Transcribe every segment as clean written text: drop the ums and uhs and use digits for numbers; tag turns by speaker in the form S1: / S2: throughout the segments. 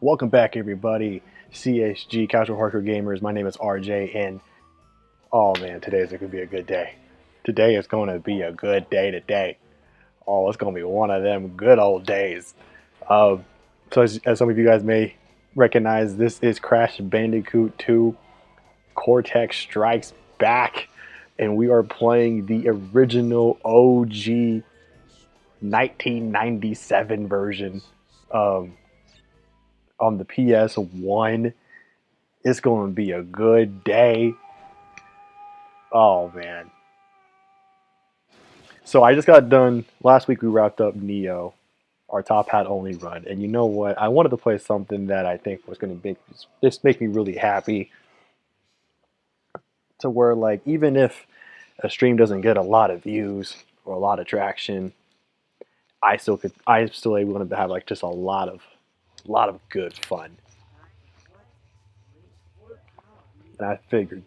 S1: Welcome back, everybody. CSG, Casual Hardcore Gamers. My name is RJ, and oh man, today is going to be a good day. Today is going to be a good day today. Oh, it's going to be one of them good old days. Um, as some of you guys may recognize, this is Crash Bandicoot 2 Cortex Strikes Back, and we are playing the original OG 1997 version. On the PS1. It's going to be a good day. Oh, man. So I just got done. Last week we wrapped up Neo, our top hat only run. And you know what? I wanted to play something that I think was going to make me really happy. To where, like, even if a stream doesn't get a lot of views or a lot of traction, I'm still able to have like just a lot of good fun. And I figured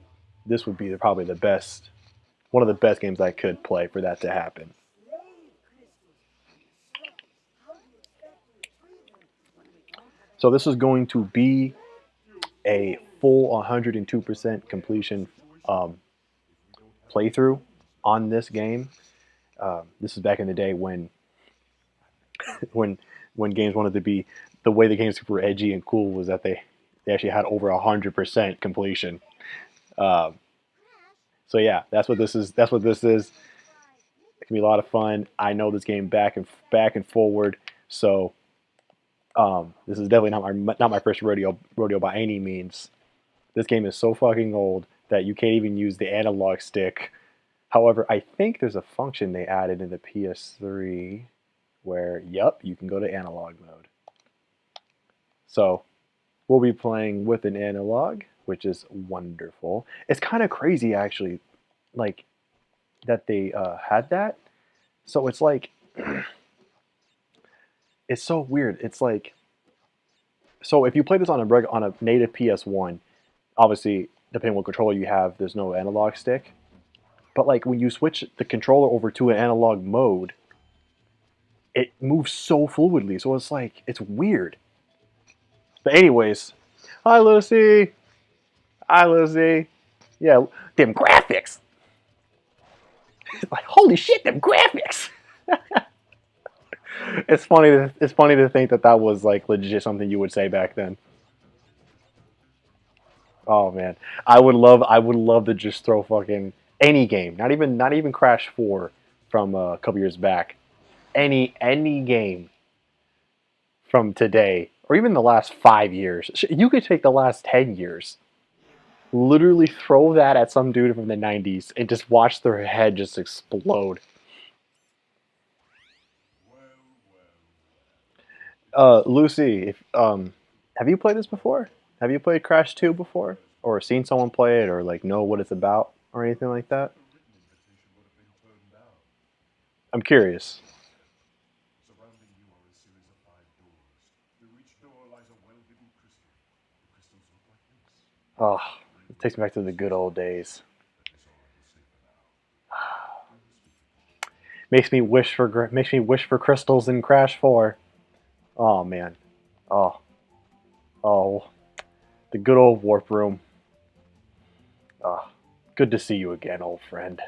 S1: this would be probably the best, one of the best games I could play for that to happen. So this is going to be a full 102% completion playthrough on this game. This is back in the day when when when games wanted to be the way the games were edgy and cool was that they actually had over 100% completion. Um, so yeah, that's what this is. That's what this is. It can be a lot of fun. I know this game back and forward. So this is definitely not my first rodeo by any means. This game is so fucking old that you can't even use the analog stick. However, I think there's a function they added in the PS3 where, yep, you can go to analog mode. So we'll be playing with an analog, which is wonderful. It's kind of crazy, actually, like that they had that. So it's like, it's so weird. It's like, so if you play this on a native PS1, obviously, depending on what controller you have, there's no analog stick. But like when you switch the controller over to an analog mode, it moves so fluidly. So it's like, it's weird. But anyways, hi Lucy. Hi Lucy. Yeah, them graphics. Like holy shit, them graphics. It's funny to think that that was like legit something you would say back then. Oh man, I would love to just throw fucking any game, not even Crash 4 from a couple years back. Any game from today or even the last 5 years. You could take the last 10 years, literally throw that at some dude from the '90s, and just watch their head just explode. Lucy, if have you played this before? Have you played Crash 2 before, or seen someone play it, or like know what it's about, or anything like that? I'm curious. Oh, it takes me back to the good old days. Makes me wish for crystals in Crash 4. Oh man. Oh. Oh. The good old warp room. Oh. Good to see you again, old friend.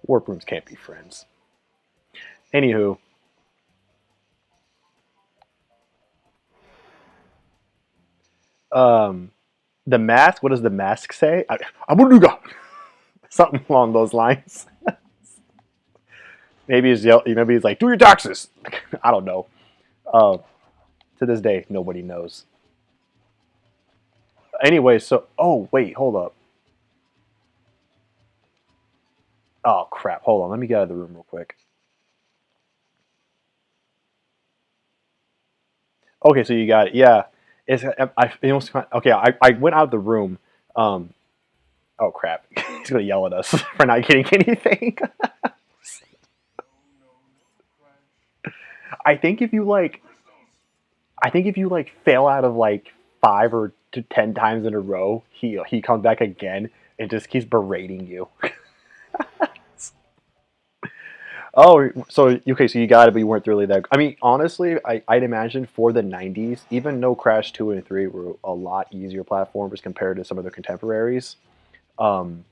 S1: Warp rooms can't be friends. Anywho, um, the mask. What does the mask say? Abuduga. Something along those lines. Maybe he's like, do your taxes. I don't know. Uh, to this day, nobody knows. Anyway, so oh wait, hold up. Oh crap, hold on. Let me get out of the room real quick. Okay, so you got it. Yeah, okay. I went out of the room. Um, oh crap, he's gonna yell at us for not getting anything. I think if you like, I think if you like fail out of like 5 or 10 times in a row, he comes back again and just keeps berating you. Oh, so okay, so you got it, but you weren't really that. I mean, honestly, I'd imagine for the '90s, even though Crash 2 and 3 were a lot easier platformers compared to some of their contemporaries, um,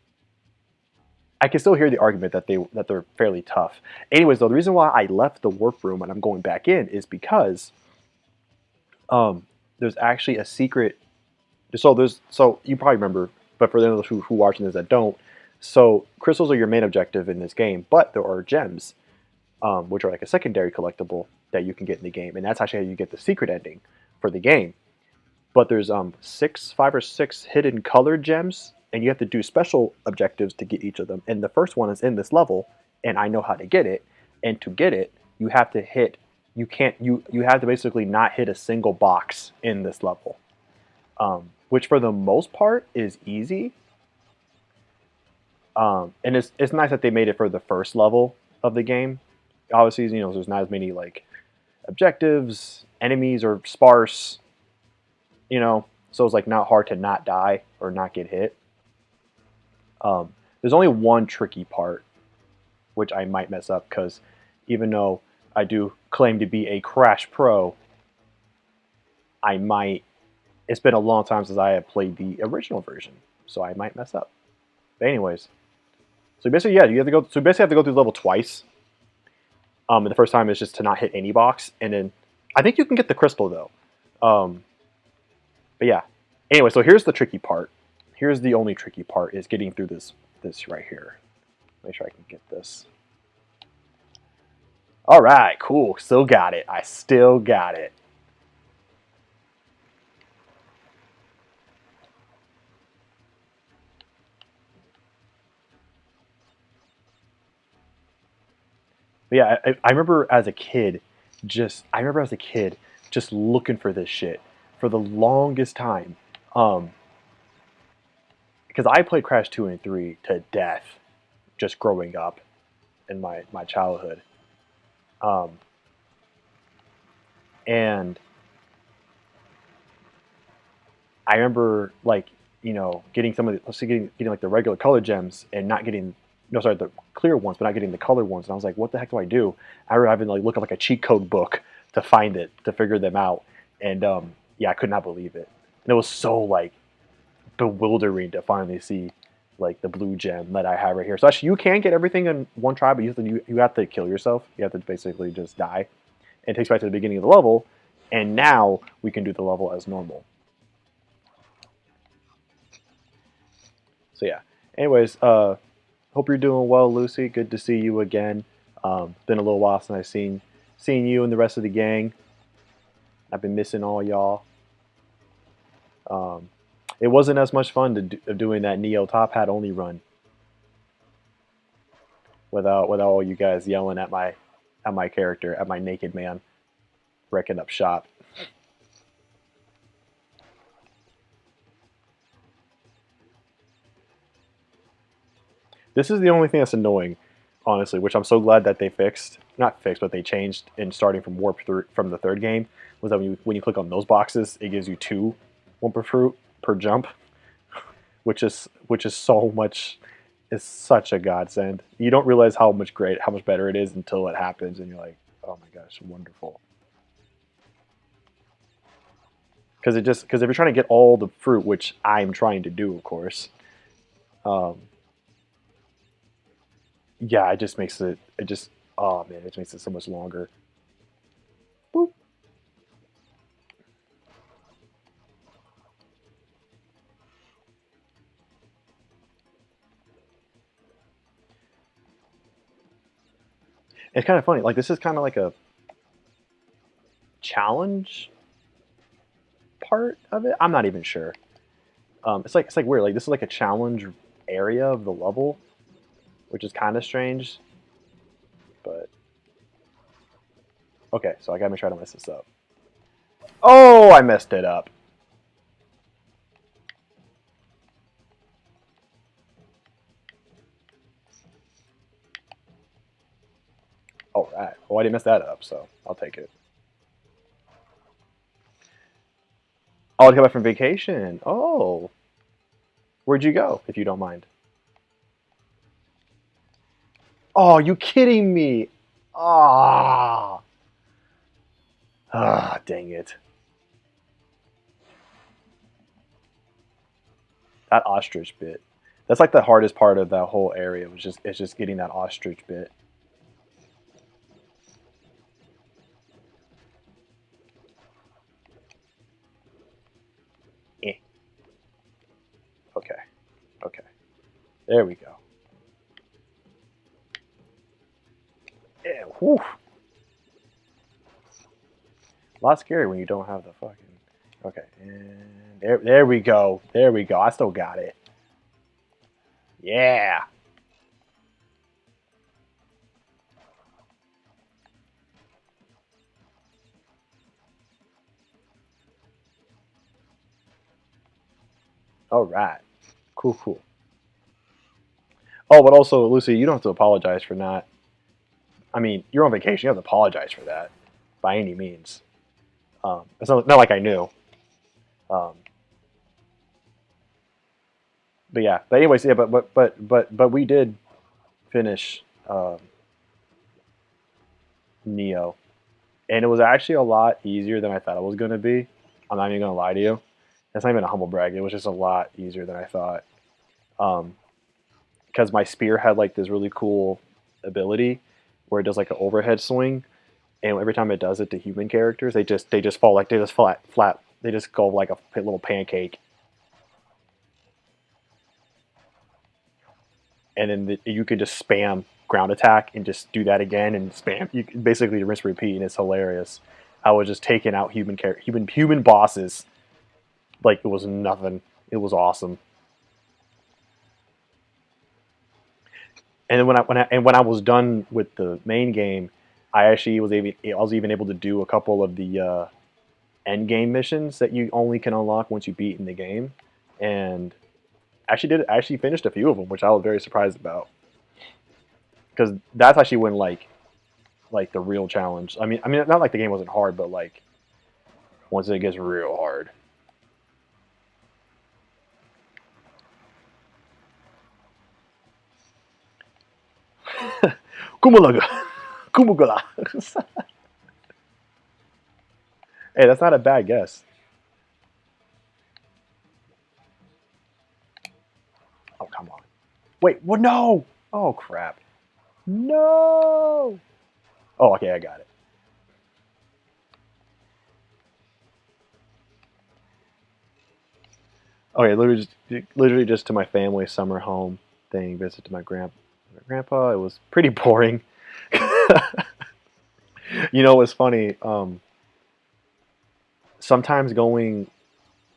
S1: I can still hear the argument that they're fairly tough. Anyways, though, the reason why I left the warp room and I'm going back in is because there's actually a secret. So you probably remember, but for those who watching this that don't, so crystals are your main objective in this game, but there are gems, which are like a secondary collectible that you can get in the game, and that's actually how you get the secret ending for the game. But there's five or six hidden colored gems, and you have to do special objectives to get each of them. And the first one is in this level, and I know how to get it. And to get it, you have to hit. You have to basically not hit a single box in this level, which for the most part is easy. And it's nice that they made it for the first level of the game. Obviously, there's not as many like objectives, enemies are sparse, so it's like not hard to not die or not get hit. There's only one tricky part, which I might mess up because even though I do claim to be a Crash Pro, I might. It's been a long time since I have played the original version, so I might mess up. But anyways, so basically, yeah, you have to go. So basically, have to go through the level twice. And the first time is just to not hit any box, and then I think you can get the crystal though. But yeah. Anyway, so here's the tricky part. Here's the only tricky part is getting through this right here. Make sure I can get this. All right, cool. Still got it. I still got it. But yeah, I remember as a kid, just looking for this shit for the longest time. Because I played Crash 2 and 3 to death just growing up in my childhood. Um, and I remember like getting some of the getting like the regular color gems and not getting the clear ones, but not getting the color ones. And I was like, what the heck do I do? I remember having to like look up like a cheat code book to find it to figure them out. And yeah, I could not believe it. And it was so like bewildering to finally see like the blue gem that I have right here. So actually, you can get everything in one try, but you have to kill yourself. You have to basically just die. And it takes you back to the beginning of the level, and now we can do the level as normal. So yeah. Anyways, hope you're doing well, Lucy. Good to see you again. Been a little while since I've seen you and the rest of the gang. I've been missing all y'all. Um, it wasn't as much fun doing that Neo Top Hat only run without all you guys yelling at my character, at my naked man, wrecking up shop. This is the only thing that's annoying, honestly, which I'm so glad that they fixed. Not fixed, but they changed in starting from from the third game. Was that when you click on those boxes, it gives you two Wumpa fruit per jump, which is so much. It's such a godsend. You don't realize how much better it is until it happens, and you're like, oh my gosh, wonderful. Because if you're trying to get all the fruit, which I'm trying to do, of course, um, yeah, it just oh man, it just makes it so much longer. Boop. It's kind of funny. Like this is kind of like a challenge part of it. I'm not even sure. It's like weird. Like this is like a challenge area of the level, which is kind of strange. But okay, so I gotta make sure I don't mess this up. Oh, I messed it up. All right. Well, I didn't mess that up, so I'll take it. Oh, to come back from vacation. Oh, where'd you go, if you don't mind? Oh, you kidding me? Ah, dang it. That ostrich bit. That's like the hardest part of that whole area. Was just it's just getting that ostrich bit. Eh. Okay. Okay. There we go. Yeah. Whew. A lot scary when you don't have the fucking. Okay. And there we go. There we go. I still got it. Yeah. All right. Cool. Cool. Oh, but also, Lucy, you don't have to apologize for not. I mean, you're on vacation. You don't have to apologize for that by any means. It's not like I knew. Um, but yeah. But anyways, yeah. But we did finish Neo, and it was actually a lot easier than I thought it was going to be. I'm not even going to lie to you. That's not even a humble brag. It was just a lot easier than I thought. Um, because my spear had like this really cool ability where it does like an overhead swing, and every time it does it to human characters, they just fall like they just flat. They just go like a little pancake, and then you can just spam ground attack and just do that again and spam. You can basically rinse repeat, and it's hilarious. I was just taking out human bosses like it was nothing. It was awesome. And then when I was done with the main game, I was even able to do a couple of the end game missions that you only can unlock once you beat in the game, and actually finished a few of them, which I was very surprised about because that's actually when like the real challenge. I mean, not like the game wasn't hard, but like once it gets real hard. Kumalaga, Kumugala. Hey, that's not a bad guess. Oh come on. Wait, what? No. Oh crap. No. Oh, okay, I got it. Okay, literally just to my family summer home thing, visit to my grandpa. It was pretty boring. You know, what's funny. Sometimes going,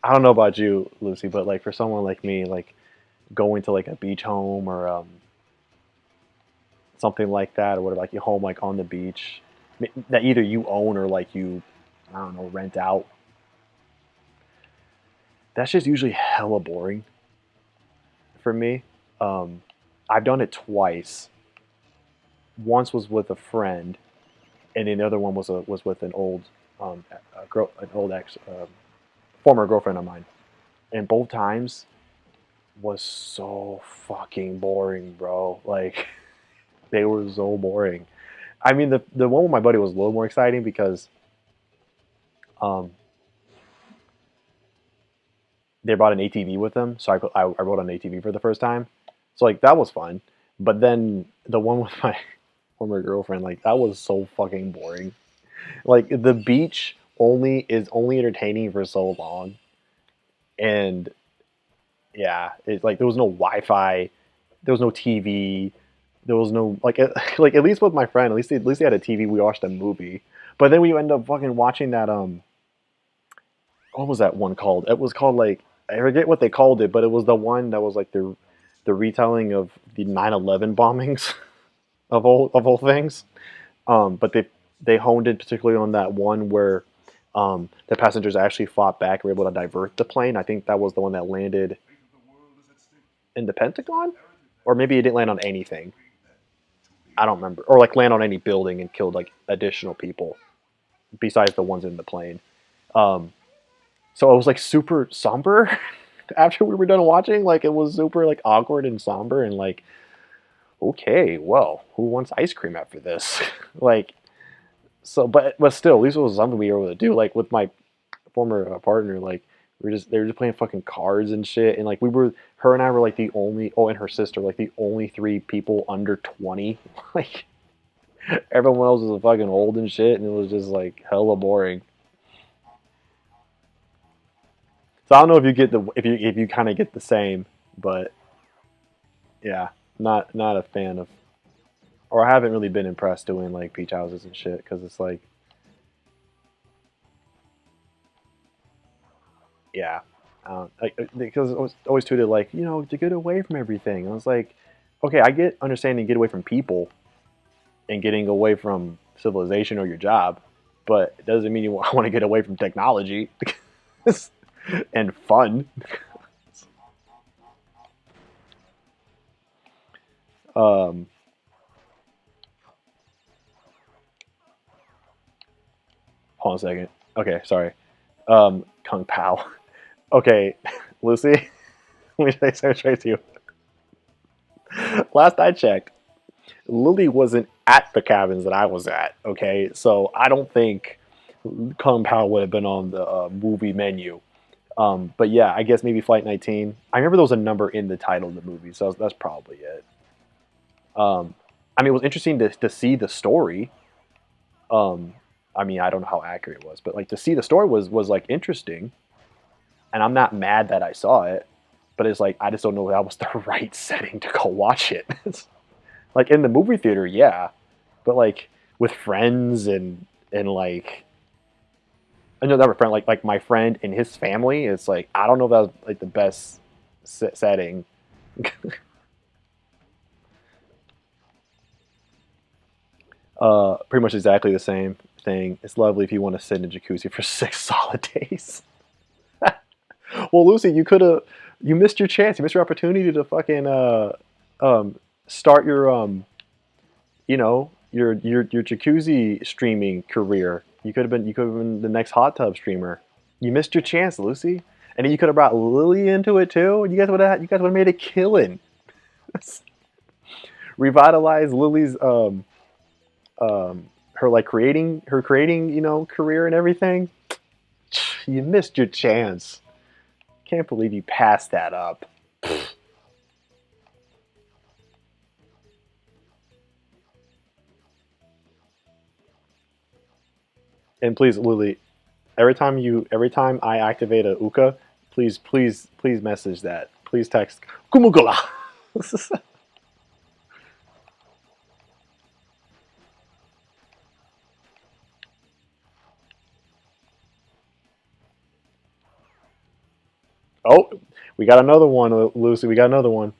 S1: I don't know about you, Lucy, but like for someone like me, like going to like a beach home or something like that, or whatever, like your home like on the beach that either you own or like you, I don't know, rent out. That's just usually hella boring for me. Um, I've done it twice. Once was with a friend, and then the other one was with an old an old ex former girlfriend of mine, and both times was so fucking boring, bro. Like they were so boring. I mean, the one with my buddy was a little more exciting because um, they brought an ATV with them, so I rode on an ATV for the first time. So like that was fun. But then the one with my former girlfriend, like that was so fucking boring. Like the beach only entertaining for so long, and yeah, it's like there was no Wi-Fi, there was no TV, there was no like like at least with my friend, at least they had a TV. We watched a movie, but then we end up fucking watching that what was that one called? It was called like I forget what they called it, but it was the one that was like the retelling of the 9/11 bombings of all things. But they honed in particularly on that one where the passengers actually fought back and were able to divert the plane. I think that was the one that landed in the Pentagon, or maybe it didn't land on anything. I don't remember, or like land on any building and killed like additional people besides the ones in the plane. Um, so it was like super somber after we were done watching. Like it was super like awkward and somber and like okay, well, who wants ice cream after this? Like, so, but still, at least it was something we were able to do. Like with my former partner, like they were just playing fucking cards and shit, and like her and I were like the only, oh, and her sister, like the only three people under 20. Like everyone else was fucking old and shit, and it was just like hella boring. So I don't know if you get the if you kind of get the same, but yeah, not a fan of, or I haven't really been impressed doing like beach houses and shit because it's like, yeah, like, because it was always treated like, to get away from everything. I was like, okay, I get understanding get away from people and getting away from civilization or your job, but it doesn't mean you want to get away from technology and fun. Um, Hold on a second. Okay, sorry. Kung Pao. Okay, Lucy, let me say something straight to you. Last I checked, Lily wasn't at the cabins that I was at. Okay, so I don't think Kung Pao would have been on the movie menu. But yeah, I guess maybe Flight 19. I remember there was a number in the title of the movie, so that's probably it. Um, I mean, it was interesting to see the story. Um, I mean, I don't know how accurate it was, but like to see the story was like interesting, and I'm not mad that I saw it. But it's like I just don't know if that was the right setting to go watch it. Like in the movie theater, yeah, but like with friends and like another friend, like my friend and his family, it's like I don't know if that was like the best setting. Pretty much exactly the same thing. It's lovely if you want to sit in a jacuzzi for 6 solid days. Well, Lucy, you missed your chance. You missed your opportunity to fucking start your your jacuzzi streaming career. You could have been the next hot tub streamer. You missed your chance, Lucy. And then you could have brought Lily into it too. You guys would have made a killing. Revitalize Lily's her like creating career and everything. You missed your chance. Can't believe you passed that up. And please, Lily, every time I activate a Uka, please message that. Please text Kumugula. Oh, we got another one, Lucy. We got another one.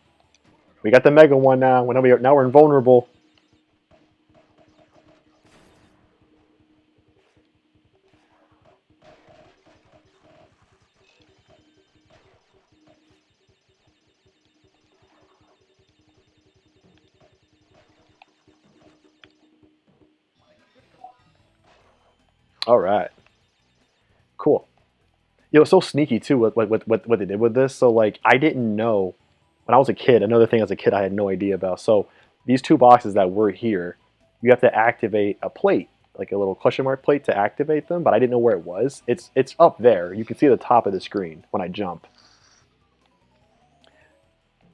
S1: We got the mega one now. Now we're invulnerable. All right, cool. It was so sneaky too. What they did with this. So like I didn't know when I was a kid. Another thing as a kid I had no idea about. So these two boxes that were here, you have to activate a plate, like a little question mark plate to activate them. But I didn't know where it was. It's up there. You can see the top of the screen when I jump.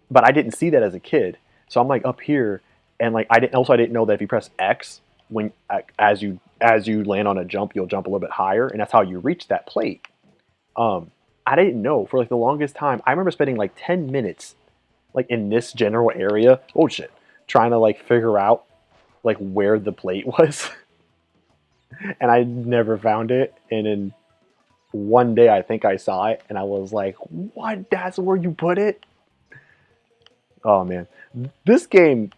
S1: But I didn't see that as a kid. So I'm like up here, and like I didn't know that if you press X when as you land on a jump, you'll jump a little bit higher, and that's how you reach that plate. Um, I didn't know for like the longest time. I remember spending like 10 minutes like in this general area. Oh shit, trying to like figure out like where the plate was, and I never found it. And then one day I think I saw it, and I was like, "What? That's where you put it?" Oh man, this game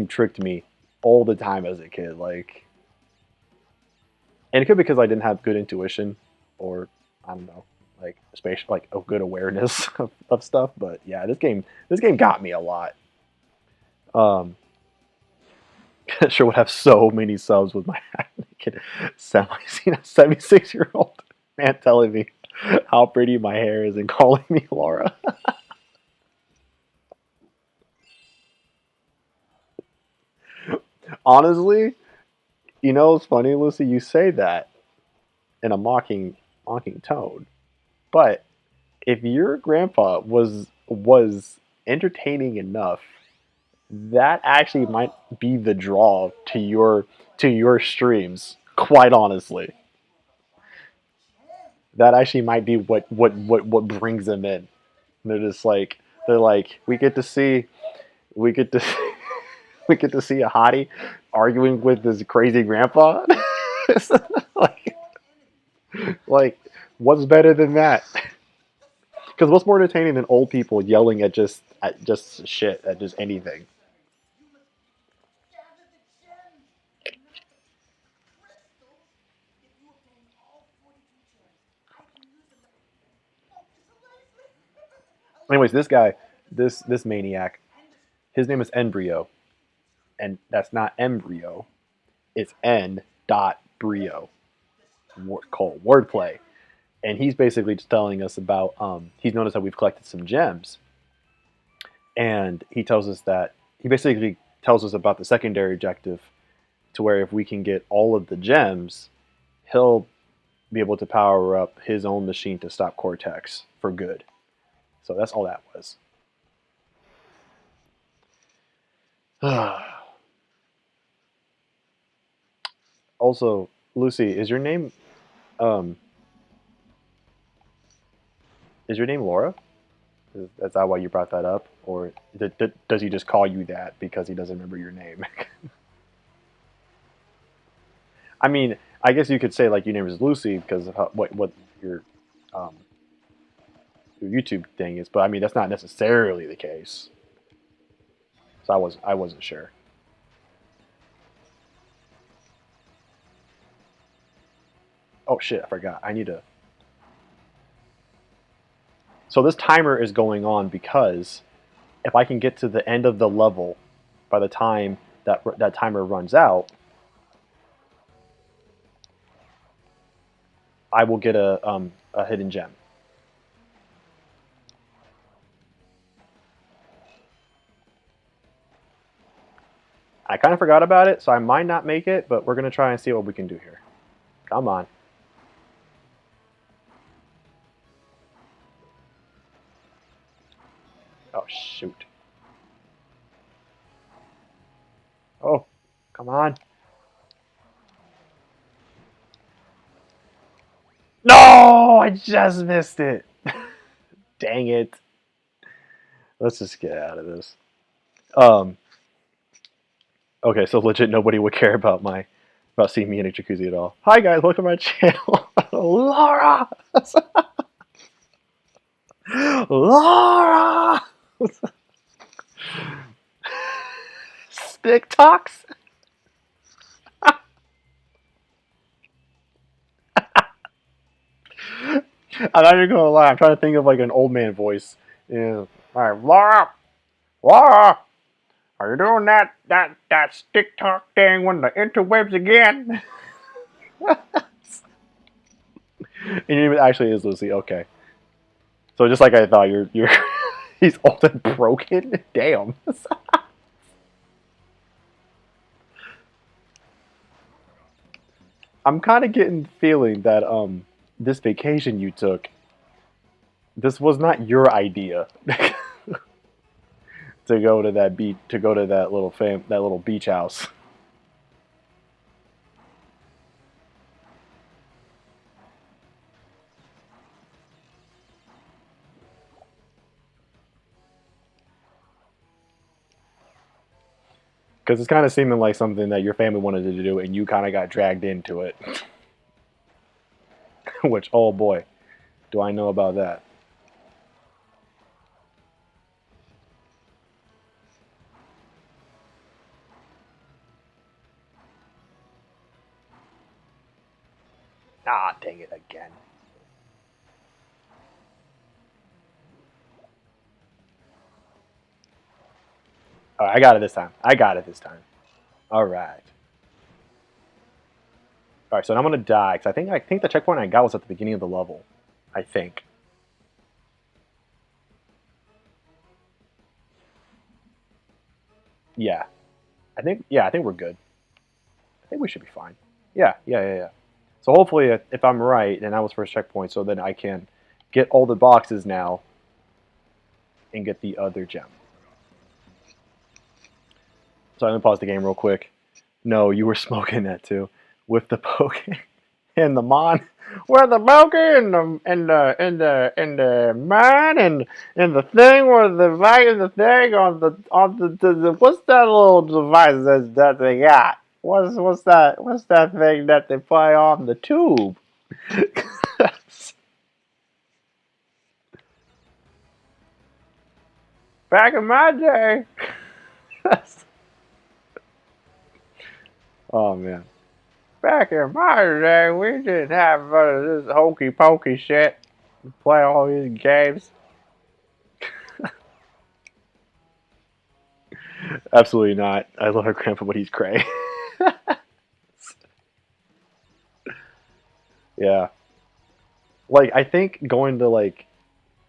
S1: tricked me all the time as a kid. Like, and it could be because I didn't have good intuition, or I don't know, like spatial, like a good awareness of stuff. But yeah, this game got me a lot. Um, sure would have so many subs with my naked semi 76-year-old man telling me how pretty my hair is and calling me Laura. Honestly, you know, it's funny, Lucy. You say that in a mocking tone, but if your grandpa was entertaining enough, that actually might be the draw to your streams. Quite honestly, that actually might be what brings them in. They're just like they're like we get to we get to see a hottie arguing with this crazy grandpa. like, like, what's better than that? Because what's more entertaining than old people yelling at just shit at just anything? Anyways, this guy, this maniac, his name is Embryo, and that's not embryo. It's N dot brio, called wordplay. And he's basically just telling us about. He's noticed that we've collected some gems, and he basically tells us about the secondary objective, to where if we can get all of the gems, he'll be able to power up his own machine to stop Cortex for good. So that's all that was. Also, Lucy, um is your name Laura? Is that why you brought that up, or does he just call you that because he doesn't remember your name? I mean, I guess you could say like your name is Lucy because of what um, your YouTube thing is, but I mean that's not necessarily the case. So I wasn't sure. Oh shit, I forgot. I need to. So this timer is going on because if I can get to the end of the level by the time that timer runs out, I will get a hidden gem. I kind of forgot about it, so I might not make it, but we're gonna try and see what we can do here. Come on. Oh shoot. Oh, come on. No, I just missed it. Dang it. Let's just get out of this. Um, okay, so legit nobody would care about seeing me in a jacuzzi at all. Hi guys, welcome to my channel. Laura! Laura! Stick talks? I'm not even gonna lie, I'm trying to think of like an old man voice. Yeah. Alright, Laura! Laura! Are you doing that stick talk thing on the interwebs again? And your name actually is Lucy, okay. So just like I thought, you're he's old and broken? Damn. I'm kinda getting the feeling that this vacation you took, this was not your idea. To go to that beach, to go to that little beach house. Because it's kind of seeming like something that your family wanted to do, and you kind of got dragged into it. Which, oh boy, do I know about that? Ah, dang it again. All right, I got it this time. I got it this time. All right. All right, so now I'm gonna die because I think the checkpoint I got was at the beginning of the level. I think. Yeah. I think we're good. think we should be fine. Yeah. So hopefully, if I'm right, then that was first checkpoint. So then I can get all the boxes now and get the other gem. So I'm gonna pause the game real quick. No, you were smoking that too, with the poke and the mon. Where the poke and the mon and the thing where the the thing on the what's that little device that they got? What's that thing that they play on the tube? Back in my day. Oh man. Back in my day, we didn't have this hokey pokey shit. Play all these games. Absolutely not. I love our grandpa, but he's cray. Yeah. Like, I think going to, like,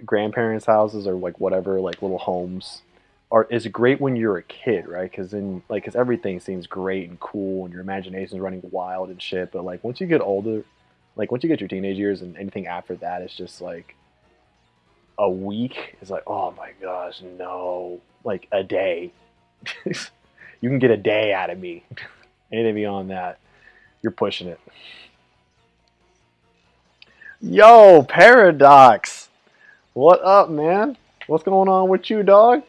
S1: grandparents' houses or, like, whatever, like, little homes is great when you're a kid, right? Because then, like, because everything seems great and cool and your imagination's running wild and shit. But, like, once you get older, like, once you get your teenage years and anything after that, it's just, like, a week is like, oh my gosh, no. Like, a day. You can get a day out of me. Anything beyond that, you're pushing it. Yo, Paradox. What up, man? What's going on with you, dog?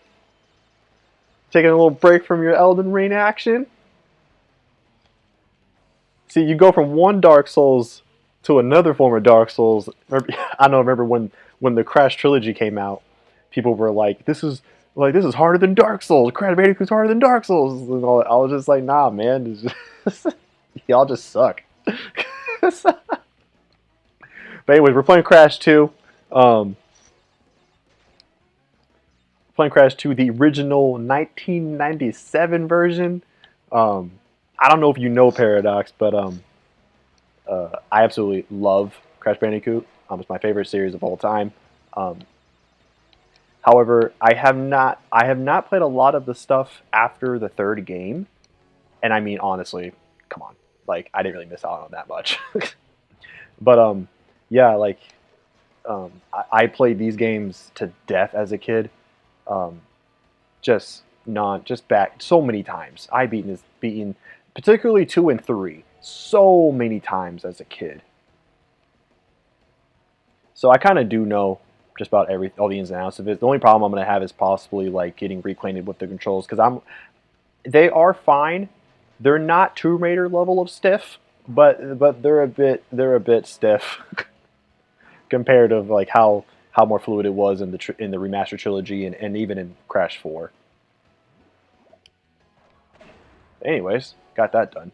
S1: Taking a little break from your Elden Ring action? See, you go from one Dark Souls to another form of Dark Souls. I don't remember when the Crash trilogy came out, people were like, this is harder than Dark Souls. Crash Bandicoot's harder than Dark Souls. And all, I was just like, nah, man. Y'all just suck. But anyways, we're playing Crash 2. Playing Crash 2, the original 1997 version. I don't know if you know Paradox, but I absolutely love Crash Bandicoot. It's my favorite series of all time. However, I have not played a lot of the stuff after the third game, and I mean honestly, come on, like I didn't really miss out on that much. But yeah, like I played these games to death as a kid. Just back so many times. I beaten particularly 2 and 3 so many times as a kid. So I kind of do know just about all the ins and outs of it. The only problem I'm going to have is possibly like getting reacquainted with the controls because they are fine. They're not Tomb Raider level of stiff, but they're a bit stiff compared to like how more fluid it was in the remaster trilogy and even in Crash 4. Anyways, got that done.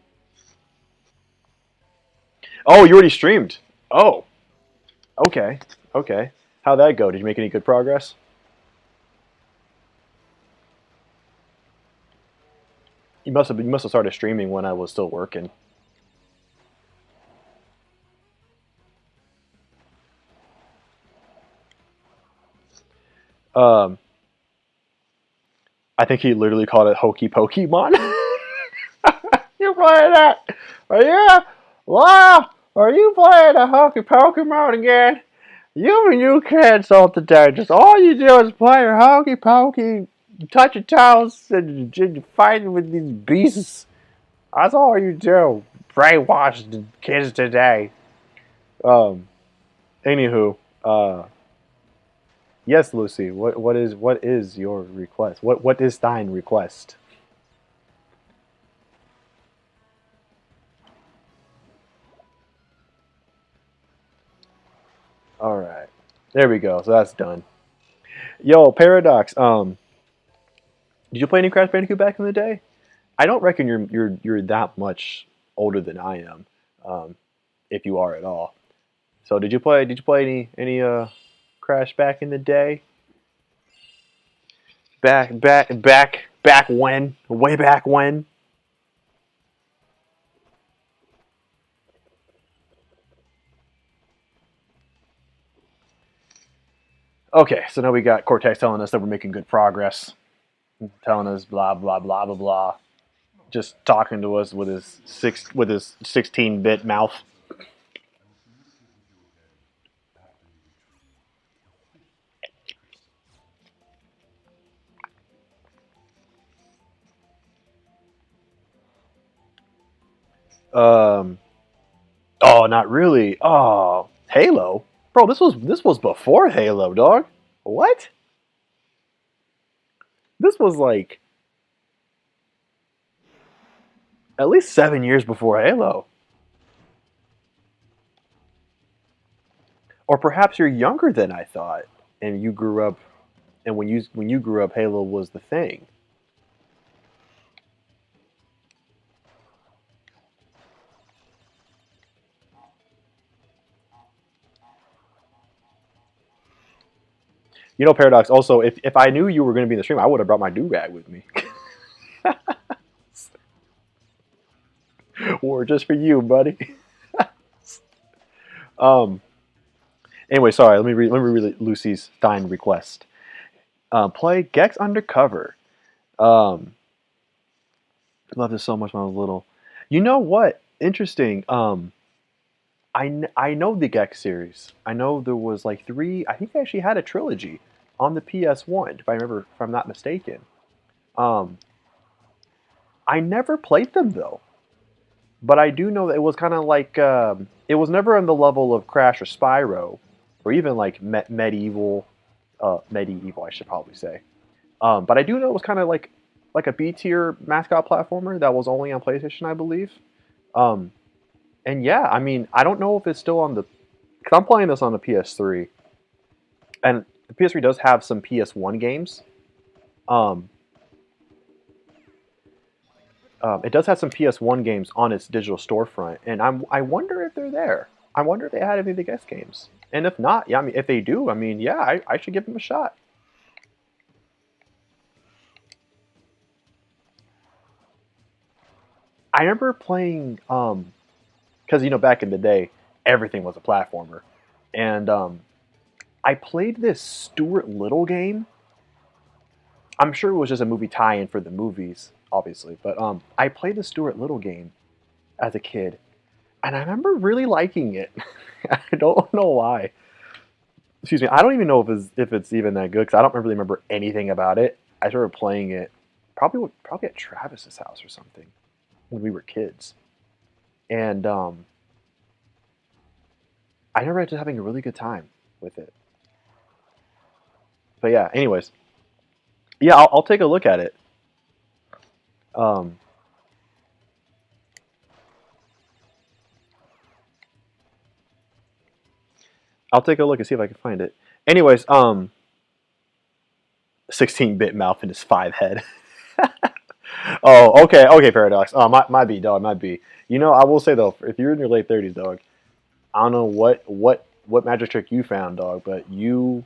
S1: Oh, you already streamed. Oh, okay. How'd that go? Did you make any good progress? You must have started streaming when I was still working. I think he literally called it Hokey Pokemon. You playing that? Wow, are you playing a Hokey Pokemon again? You and you cancel today. Just all you do is play your Hokey Pokey, touch your toes, and you're fighting with these beasts. That's all you do. Brainwash the kids today. Anywho, yes, Lucy. What is your request? What is thine request? All right, there we go. So that's done. Yo, Paradox. Did you play any Crash Bandicoot back in the day? I don't reckon you're that much older than I am, if you are at all. So did you play any Crash back in the day? Back when? Way back when? Okay, so now we got Cortex telling us that we're making good progress, telling us blah blah blah blah blah. just talking to us with his 16-bit mouth. Um, oh, not really. Oh, Halo, bro. This was before Halo, dog. What? This was like at least 7 years before Halo, or perhaps you're younger than I thought, and you grew up. And when you grew up, Halo was the thing. You know, Paradox. Also, if I knew you were going to be in the stream, I would have brought my do rag with me, or just for you, buddy. Um. Anyway, sorry. Let me read Lucy's dying request. Play Gex Undercover. Um. I loved this so much when I was little. You know what? Interesting. I know the Gex series. I know there was like three. I think they actually had a trilogy on the PS1, if I remember, if I'm not mistaken. Um, I never played them though, but I do know that it was kind of like it was never on the level of Crash or Spyro, or even like medieval, medieval, I should probably say. But I do know it was kind of like a B tier mascot platformer that was only on PlayStation, I believe. Um, and yeah, I mean, I don't know if it's still on the. Cause I'm playing this on the PS3, and the PS3 does have some PS1 games. Um, it does have some PS1 games on its digital storefront, and I wonder if they're there. I wonder if they had any of the guest games, and if not, yeah, I mean, if they do, I mean, yeah, I should give them a shot. I remember playing, because back in the day, everything was a platformer, and I played this Stuart Little game. I'm sure it was just a movie tie-in for the movies, obviously, but I played the Stuart Little game as a kid, and I remember really liking it. I don't know why. Excuse me. I don't even know if it's even that good because I don't really remember anything about it. I started playing it probably at Travis's house or something when we were kids, and I remember just having a really good time with it. But yeah, anyways, yeah, I'll take a look at it. Um, I'll take a look and see if I can find it. Anyways, 16-bit mouth in his five head. Oh, okay, okay, Paradox. Oh, my B, dog, my B. I will say though, if you're in your late 30s, dog, I don't know what magic trick you found, dog, but you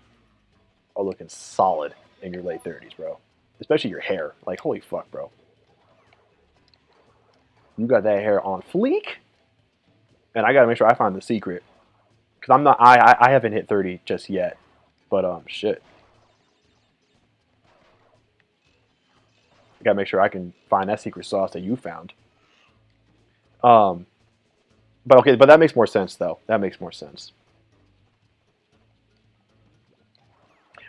S1: are looking solid in your late 30s, bro. Especially your hair. Like, holy fuck, bro. You got that hair on fleek, and I gotta make sure I find the secret because I'm not. I haven't hit 30 just yet, but shit. I gotta make sure I can find that secret sauce that you found. Um, but okay, but that makes more sense though. That makes more sense.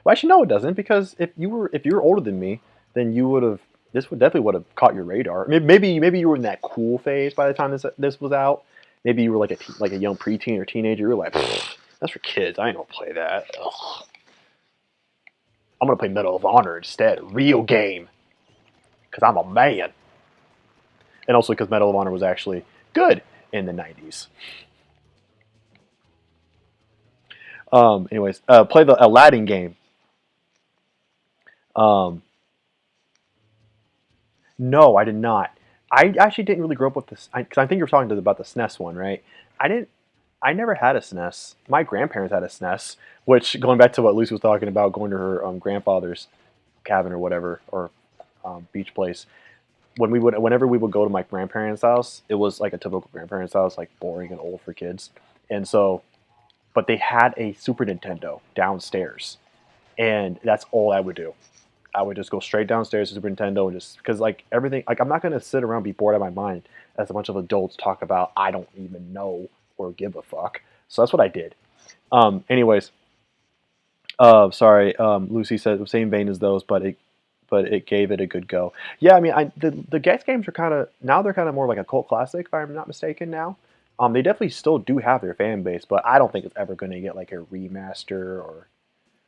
S1: Well, actually, no, it doesn't because if you were older than me, then you would have this would have caught your radar. Maybe you were in that cool phase by the time this was out. Maybe you were like a young preteen or teenager. You were like, that's for kids. I ain't gonna play that. Ugh. I'm gonna play Medal of Honor instead, real game, because I'm a man, and also because Medal of Honor was actually good in the '90s. Anyways, play the Aladdin game. Um, no, I did not. I actually didn't really grow up with this because I think you're talking about the SNES one, right? I didn't. I never had a SNES. My grandparents had a SNES, which going back to what Lucy was talking about, going to her grandfather's cabin or whatever, or beach place. Whenever we would go to my grandparents' house, it was like a typical grandparents' house, like boring and old for kids. And so, but they had a Super Nintendo downstairs, and that's all I would do. I would just go straight downstairs to Super Nintendo and just because like everything like I'm not gonna sit around and be bored out of my mind as a bunch of adults talk about I don't even know or give a fuck. So that's what I did. Anyways, sorry. Lucy said the same vein as those, but it gave it a good go. Yeah, I mean, the Gex games are kind of now they're kind of more like a cult classic, if I'm not mistaken. Now, they definitely still do have their fan base, but I don't think it's ever going to get like a remaster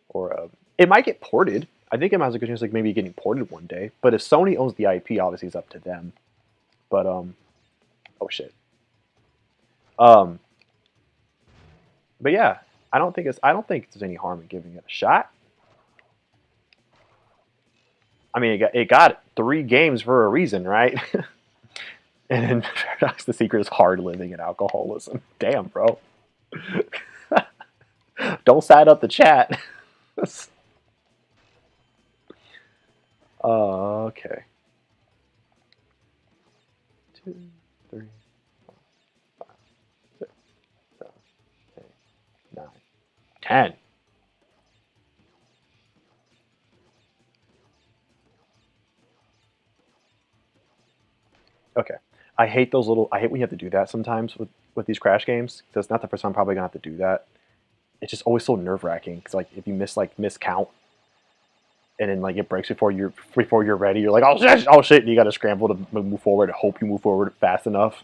S1: or it might get ported. I think it has a good chance like maybe getting ported one day. But if Sony owns the IP, obviously it's up to them. But oh shit. Um, but yeah, I don't think there's any harm in giving it a shot. I mean, it got 3 games for a reason, right? And in Paradox, the secret is hard living and alcoholism. Damn, bro. Don't side up the chat. Okay. 2, 3, 4, 5, 6, 7, 8, 9, 10. Okay. I hate those little. I hate when you have to do that sometimes with these Crash games. That's not the first time I'm probably gonna have to do that. It's just always so nerve wracking because like if you miss count and then like it breaks before you're ready, you're like oh shit, and you got to scramble to move forward. Hope you move forward fast enough.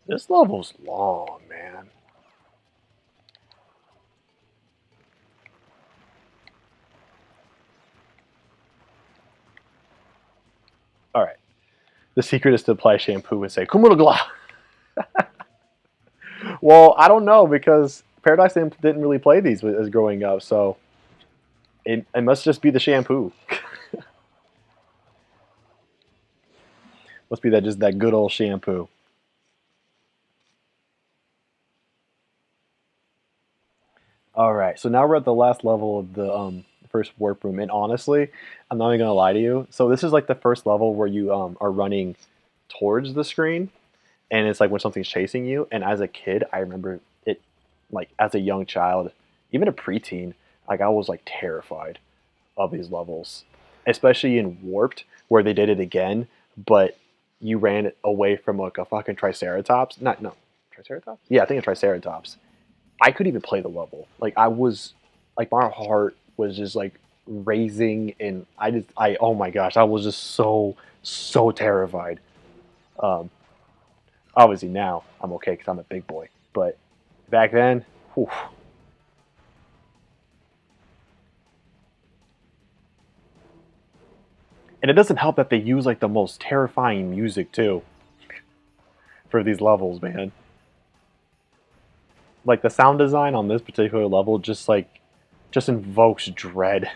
S1: This level's long, man. All right. The secret is to apply shampoo and say "Kumulagla." Well, I don't know because Paradise didn't really play these as growing up, so it must just be the shampoo. Must be that just that good old shampoo. All right, so now we're at the last level of the first warp room, and honestly, I'm not even gonna lie to you. So this is like the first level where you are running towards the screen, and it's like when something's chasing you. And as a kid, I remember it, like as a young child, even a preteen, like I was like terrified of these levels, especially in Warped, where they did it again, but you ran away from like a fucking Triceratops. Not no, Triceratops. Yeah, I think a Triceratops. I couldn't even play the level. Like I was, like my heart was just like raising, and I oh my gosh, I was just so terrified. Um, Obviously now I'm okay because I'm a big boy, but back then, whew. And it doesn't help that they use like the most terrifying music too for these levels, man. Like the sound design on this particular level just invokes dread.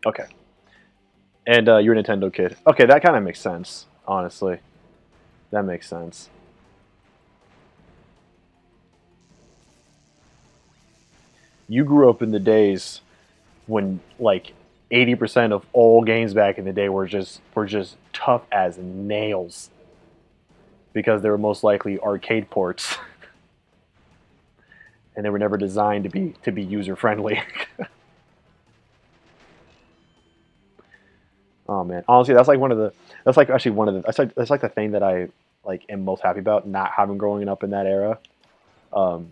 S1: Okay, and you're a Nintendo kid. Okay, that kind of makes sense. Honestly, that makes sense. You grew up in the days when like 80% of all games back in the day were just tough as nails because they were most likely arcade ports and they were never designed to be user friendly. Oh man, honestly, that's like actually one of the that's like the thing that I like am most happy about not having growing up in that era. Um,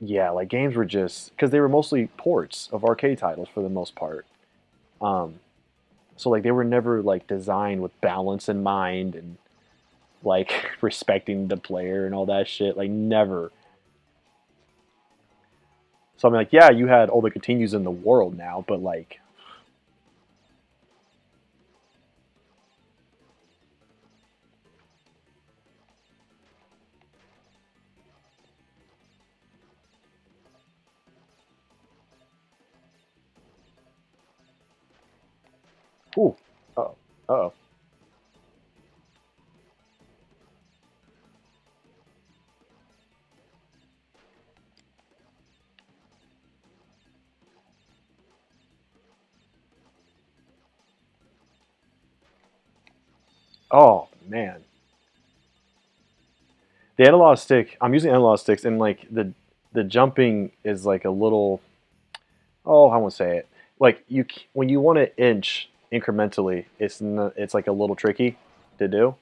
S1: yeah, like games were just because they were mostly ports of arcade titles for the most part. Um, so like they were never like designed with balance in mind and like respecting the player and all that shit. Like never. So I'm like, yeah, you had all the continues in the world now, but like, ooh, oh, oh, Oh man, the analog stick. I'm using analog sticks, and like the jumping is like a little. Oh, I won't say it. Like when you want to inch incrementally, it's like a little tricky to do.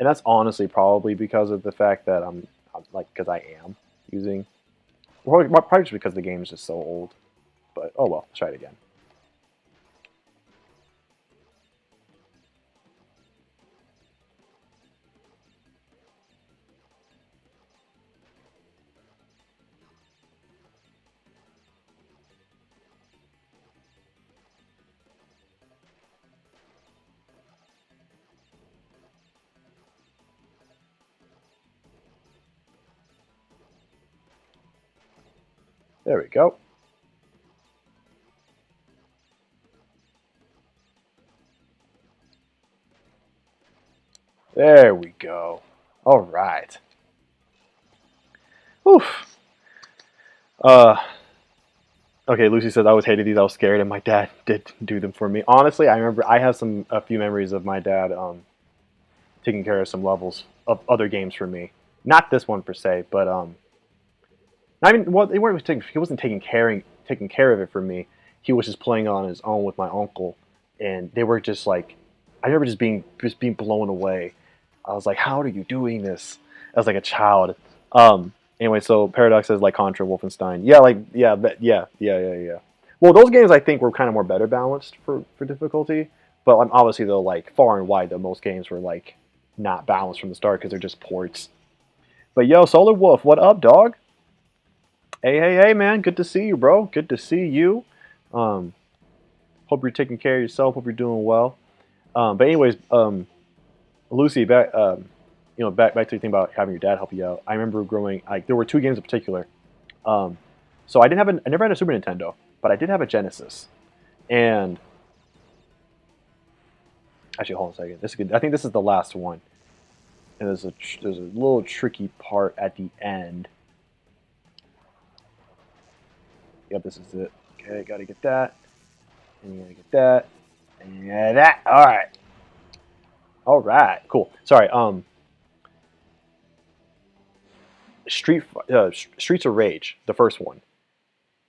S1: And that's honestly probably because of the fact that I'm like because I am using, well, probably just because the game is just so old. But oh well, let's try it again. There we go. There we go. All right. Oof. Uh. Okay, Lucy says I always hated these. I was scared, and my dad did do them for me. Honestly, I remember I have a few memories of my dad taking care of some levels of other games for me. Not this one per se, but I mean, well, he wasn't taking care of it for me. He was just playing on his own with my uncle, and they were just like, I remember just being blown away. I was like, how are you doing this? As like a child. Anyway, so Paradox says like Contra, Wolfenstein. Yeah, like yeah. Well, those games I think were kind of more better balanced for difficulty, but obviously though, like far and wide, though most games were like not balanced from the start because they're just ports. But yo, Solar Wolf, what up, dog? Hey, man. Good to see you, bro. Good to see you. Um, hope you're taking care of yourself. Hope you're doing well. But anyways, Lucy, back to the thing about having your dad help you out. I remember growing like there were two games in particular. Um, so I never had a Super Nintendo, but I did have a Genesis. And actually, hold on a second. This is good. I think this is the last one. And there's a little tricky part at the end. Yep, this is it. Okay, gotta get that. And you gotta get that. And that. All right. All right. Cool. Sorry. Streets of Rage, the first one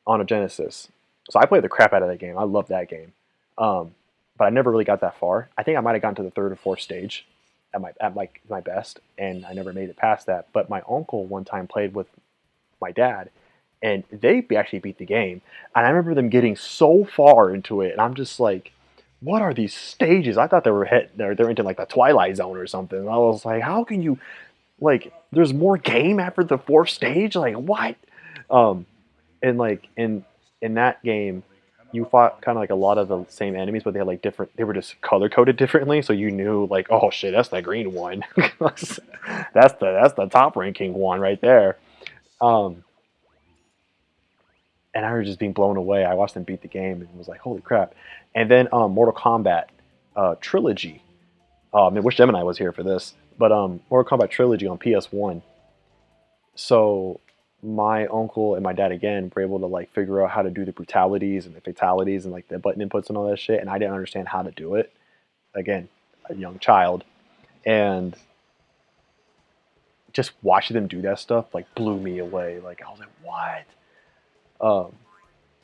S1: on a Genesis. So I played the crap out of that game. I love that game. Um, but I never really got that far. I think I might have gotten to the third or fourth stage at my best, and I never made it past that. But my uncle one time played with my dad, and they actually beat the game. And I remember them getting so far into it, and I'm just like, what are these stages? I thought they're into like the Twilight Zone or something. And I was like, how can you like? There's more game after the fourth stage. Like what? Um, and like in that game, you fought kind of like a lot of the same enemies, but they had like different. They were just color coded differently, so you knew like, oh shit, that's the green one. That's the top ranking one right there. Um, and I was just being blown away. I watched them beat the game and was like, holy crap! And then Mortal Kombat trilogy. I wish Gemini was here for this, but Mortal Kombat trilogy on PS1. So my uncle and my dad again were able to like figure out how to do the brutalities and the fatalities and like the button inputs and all that shit, and I didn't understand how to do it. Again, a young child, and just watching them do that stuff like blew me away. Like I was like, what? Um,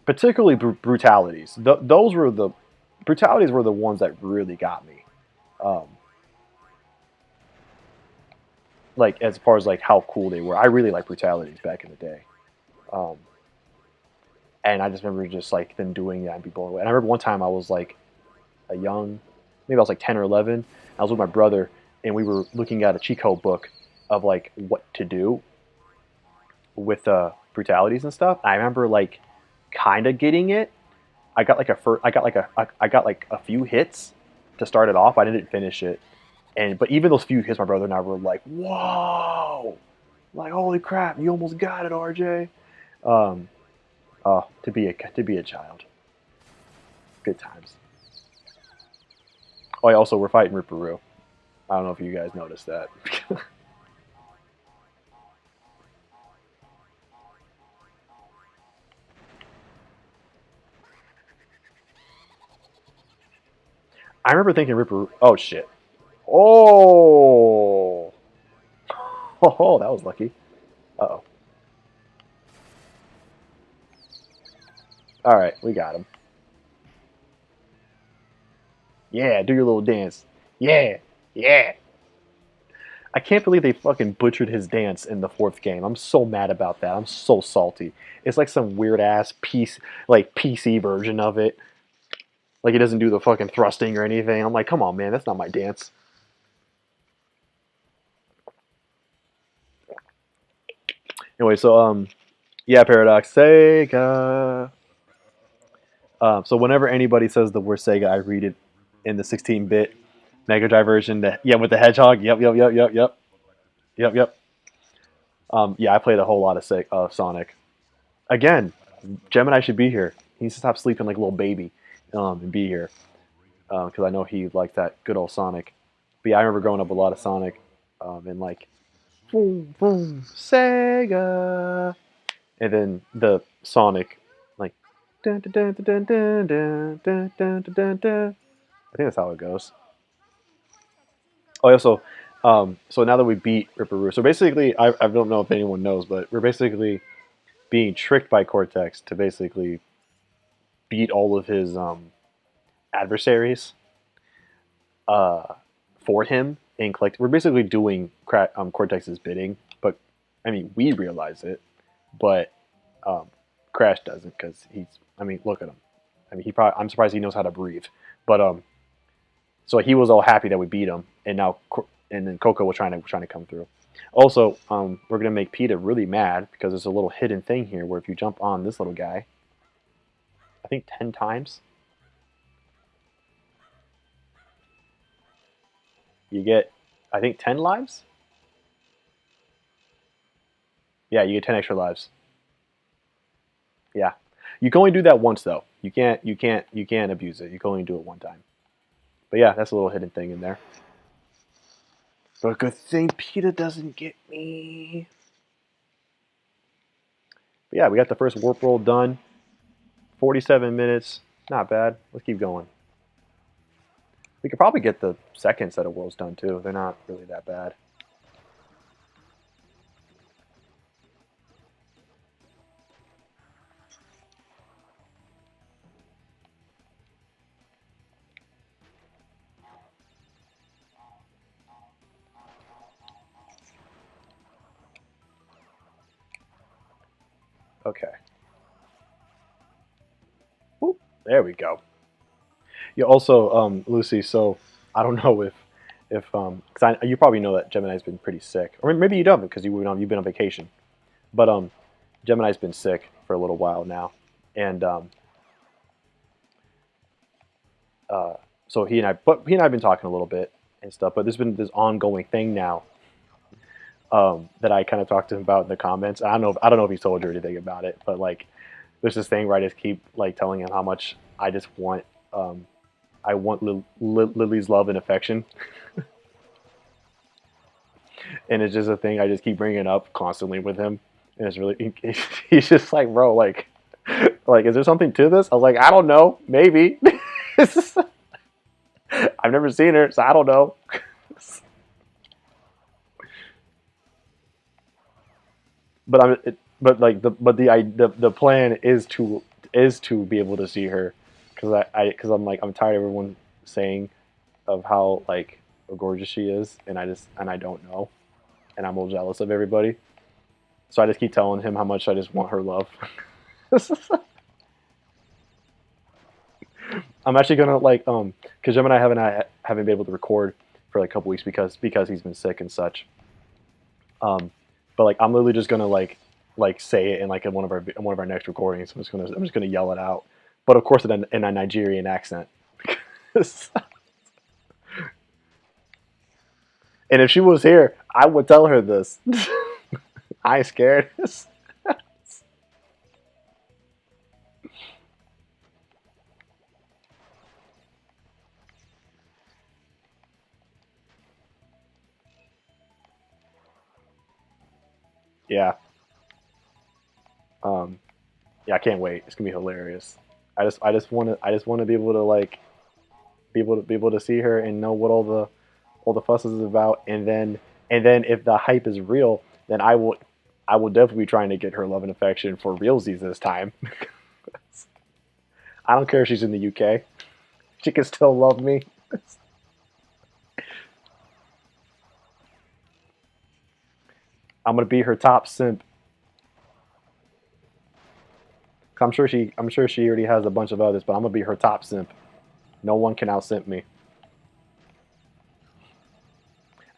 S1: Particularly brutalities. Those were the brutalities were the ones that really got me. Um, like as far as like how cool they were, I really like brutalities back in the day. Um, and I just remember just like them doing that and be blown away. And I remember one time I was like a young, maybe I was like 10 or 11. I was with my brother and we were looking at a cheat code book of like what to do with brutalities and stuff. And I remember like kind of getting it. I got like a few hits to start it off. I didn't finish it, but even those few hits, my brother and I were like, "Whoa!" Like, "Holy crap, you almost got it, RJ." Um, to be a child, good times. Oh, yeah, also we're fighting Ripperoo. I don't know if you guys noticed that. I remember thinking Ripper. Oh shit. Oh. Oh, that was lucky. Uh oh. All right, we got him. Yeah, do your little dance. Yeah, yeah. I can't believe they fucking butchered his dance in the fourth game. I'm so mad about that. I'm so salty. It's like some weird ass PC version of it. Like he doesn't do the fucking thrusting or anything. I'm like, come on, man, that's not my dance. Anyway, so yeah, Paradox Sega. So whenever anybody says the word Sega, I read it in the 16-bit Mega Drive version. Yeah, with the hedgehog. Yep, yep, yep, yep, yep, yep, yep. Yeah, I played a whole lot of Sonic. Again, Gemini should be here. He needs to stop sleeping like a little baby and be here because I know he liked that good old Sonic. But yeah, I remember growing up with a lot of Sonic and like boom, boom, Sega, and then the Sonic like dun dun dun dun dun dun dun dun dun dun dun. I think that's how it goes. Oh, yeah, so now that we beat Ripperoo, so basically, I don't know if anyone knows, but we're basically being tricked by Cortex to basically beat all of his adversaries uh, for him and collect. We're basically doing Cortex's bidding, but I mean, we realize it, but um, Crash doesn't because he's. I mean, look at him. I mean, he probably. I'm surprised he knows how to breathe, but so he was all happy that we beat him, and now and then Coco was trying to come through. Also, we're gonna make PETA really mad because there's a little hidden thing here where if you jump on this little guy, I think 10 times, you get, I think 10 lives. Yeah, you get 10 extra lives. Yeah, you can only do that once though. You can't abuse it. You can only do it one time. But yeah, that's a little hidden thing in there. But good thing PETA doesn't get me. But yeah, we got the first warp roll done. 47 minutes. Not bad. Let's keep going. We could probably get the second set of worlds done too. They're not really that bad. Okay. Whoop, there we go. Yeah. Also, Lucy. So I don't know if because you probably know that Gemini's been pretty sick, or maybe you don't because you've been on vacation. But Gemini's been sick for a little while now, and uh, so he and I have been talking a little bit and stuff. But there's been this ongoing thing now that I kind of talked to him about in the comments. I don't know if he's told you anything about it, but like there's this thing where I just keep like telling him how much I just want I want Lily's love and affection, and it's just a thing I just keep bringing up constantly with him, and it's really he's just like, bro, like is there something to this? I was like, I don't know, maybe. I've never seen her, so I don't know. But but like the plan is to be able to see her because because I'm tired of everyone saying of how like gorgeous she is, and I don't know, and I'm a little jealous of everybody. So I just keep telling him how much I just want her love. I'm actually gonna because Jim and I haven't been able to record for like a couple weeks because he's been sick and such. Um, but like I'm literally just gonna say it in like in one of our next recordings. I'm just gonna yell it out, but of course in a Nigerian accent. And if she was here, I would tell her this. I ain't scared. Yeah. Um, yeah, I can't wait. It's gonna be hilarious. I just want to be able to like be able to see her and know what all the fuss is about, and then if the hype is real, then I will definitely be trying to get her love and affection for realsies this time. I don't care if she's in the UK. She can still love me. I'm gonna be her top simp. I'm sure she already has a bunch of others, but I'm gonna be her top simp. No one can out simp me.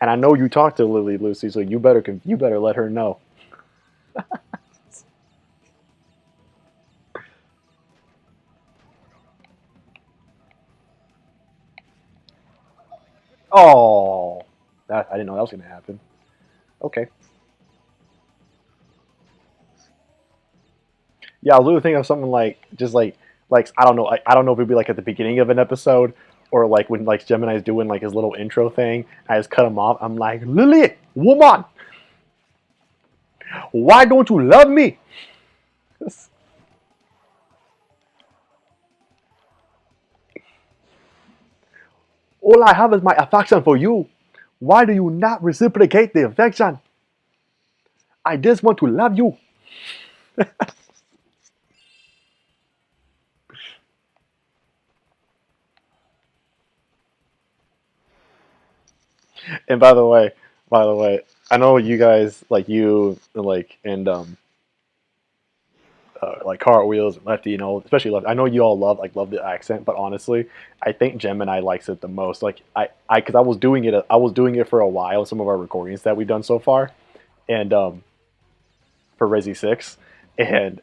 S1: And I know you talked to Lily Lucy, so you better let her know. Oh, I didn't know that was gonna happen. Okay. Yeah, I was literally thinking of something like just like I don't know, I don't know if it'd be like at the beginning of an episode or like when like Gemini's doing like his little intro thing. I just cut him off. I'm like, Lily, woman, why don't you love me? All I have is my affection for you. Why do you not reciprocate the affection? I just want to love you. And by the way, I know you guys like you like and like cartwheels and lefty, especially lefty. I know you all love the accent, but honestly, I think Gemini likes it the most. Like because I was doing it for a while. Some of our recordings that we've done so far, and for Resi 6, and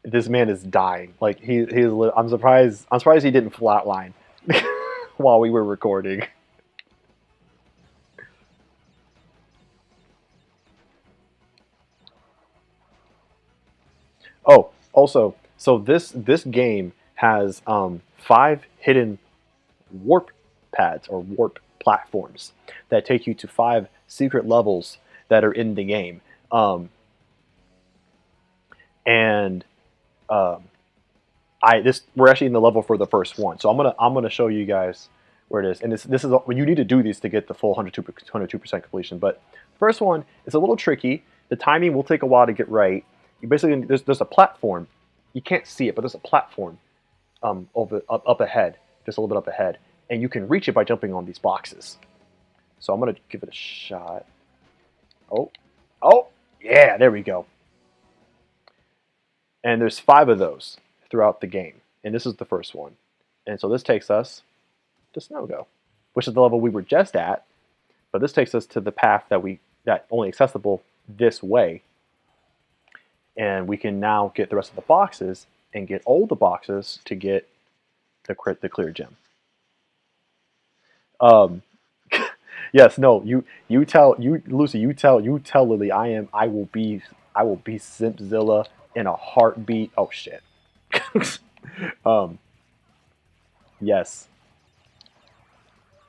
S1: this man is dying. Like I'm surprised he didn't flatline while we were recording. Oh, also, so this game has 5 hidden warp pads or warp platforms that take you to 5 secret levels that are in the game. And um, I this we're actually in the level for the first one, so I'm gonna show you guys where it is. And this is you need to do these to get the full 102% completion. But the first one is a little tricky. The timing will take a while to get right. You basically there's a platform. You can't see it, but there's a platform up ahead, just a little bit up ahead, and you can reach it by jumping on these boxes. So I'm gonna give it a shot. Oh, oh, yeah, there we go. And there's 5 of those throughout the game, and this is the first one. And so this takes us to Snowgo, which is the level we were just at. But this takes us to the path that only accessible this way, and we can now get the rest of the boxes and get all the boxes to get the clear gem. Um, yes, no, you tell you Lucy, you tell Lily I will be Simpzilla in a heartbeat. Oh shit. um, yes.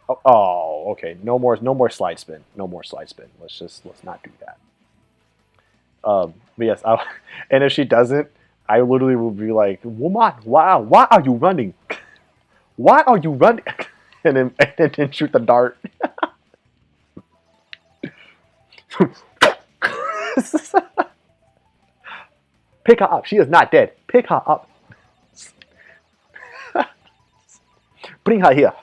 S1: Oh, okay. No more slide spin. No more slide spin. Let's not do that. But yes, and if she doesn't, I literally will be like, "Woman, wow, why are you running? Why are you running?" And then shoot the dart. Pick her up. She is not dead. Pick her up. Bring her here.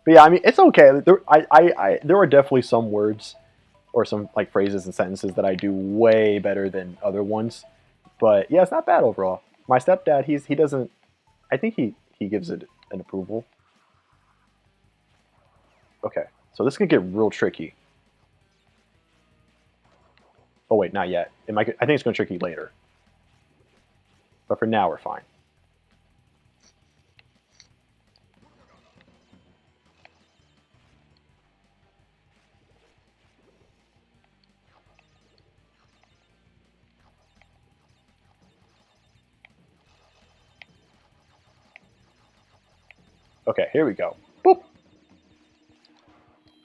S1: But yeah, I mean, it's okay. There are definitely some words or some like phrases and sentences that I do way better than other ones. But yeah, it's not bad overall. My stepdad, he doesn't. I think he gives it an approval. Okay, so this could get real tricky. Oh wait, not yet. I think it's going to tricky later. But for now, we're fine. Okay, here we go. Boop.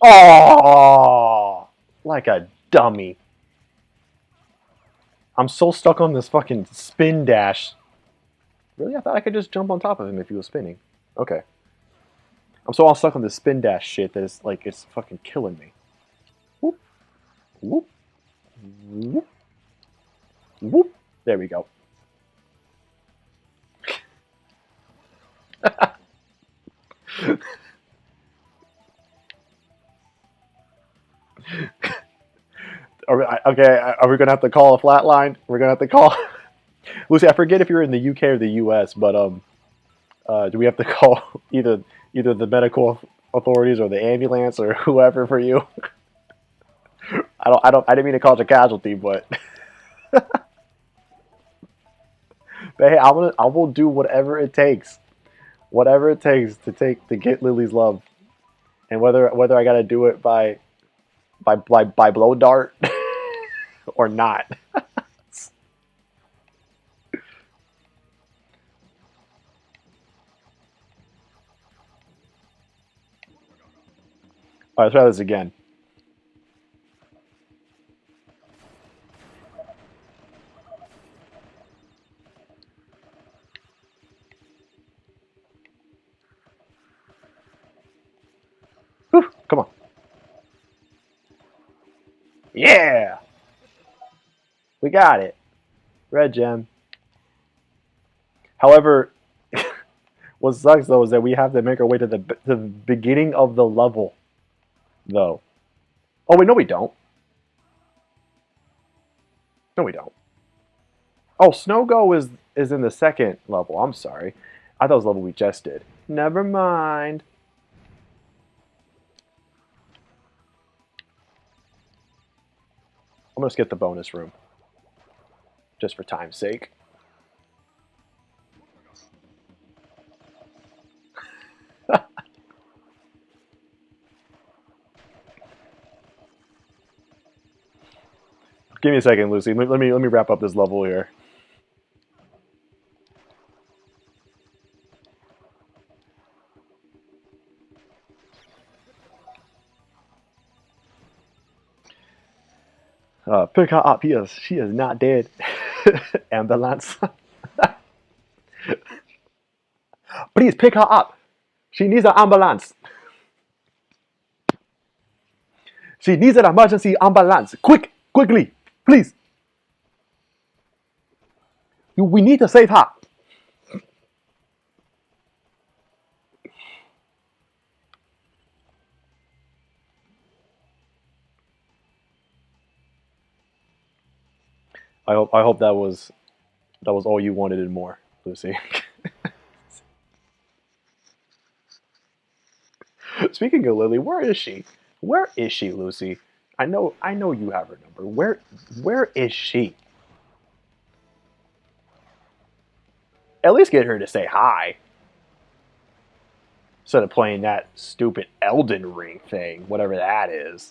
S1: Oh, like a dummy. I'm so stuck on this fucking spin dash. Really? I thought I could just jump on top of him if he was spinning. Okay. I'm so all stuck on this spin dash shit that it's like it's fucking killing me. Whoop. Whoop. Whoop. Whoop. There we go. Okay, are we gonna have to call a flatline? We're gonna have to call Lucy. I forget if you're in the UK or the US, but do we have to call either the medical authorities or the ambulance or whoever for you? I didn't mean to call it a casualty, but but hey, I will do whatever it takes to get Lily's love, and whether I gotta do it by blow dart or not. All right, let's try this again. Whew, come on. Yeah! We got it. Red gem. However, what sucks though is that we have to make our way to the beginning of the level, though. Oh wait, no we don't. No we don't. Oh, Snow Go is in the second level. I'm sorry. I thought it was the level we just did. Never mind. I'm gonna skip the bonus room. Just for time's sake. Give me a second, Lucy. Let me wrap up this level here. Pick her up. She is not dead. Ambulance. Please pick her up. She needs an ambulance. She needs an emergency ambulance. Quickly, please. We need to save her. I hope that was all you wanted and more, Lucy. Speaking of Lily, where is she? Where is she, Lucy? I know you have her number. Where is she? At least get her to say hi. Instead of playing that stupid Elden Ring thing, whatever that is.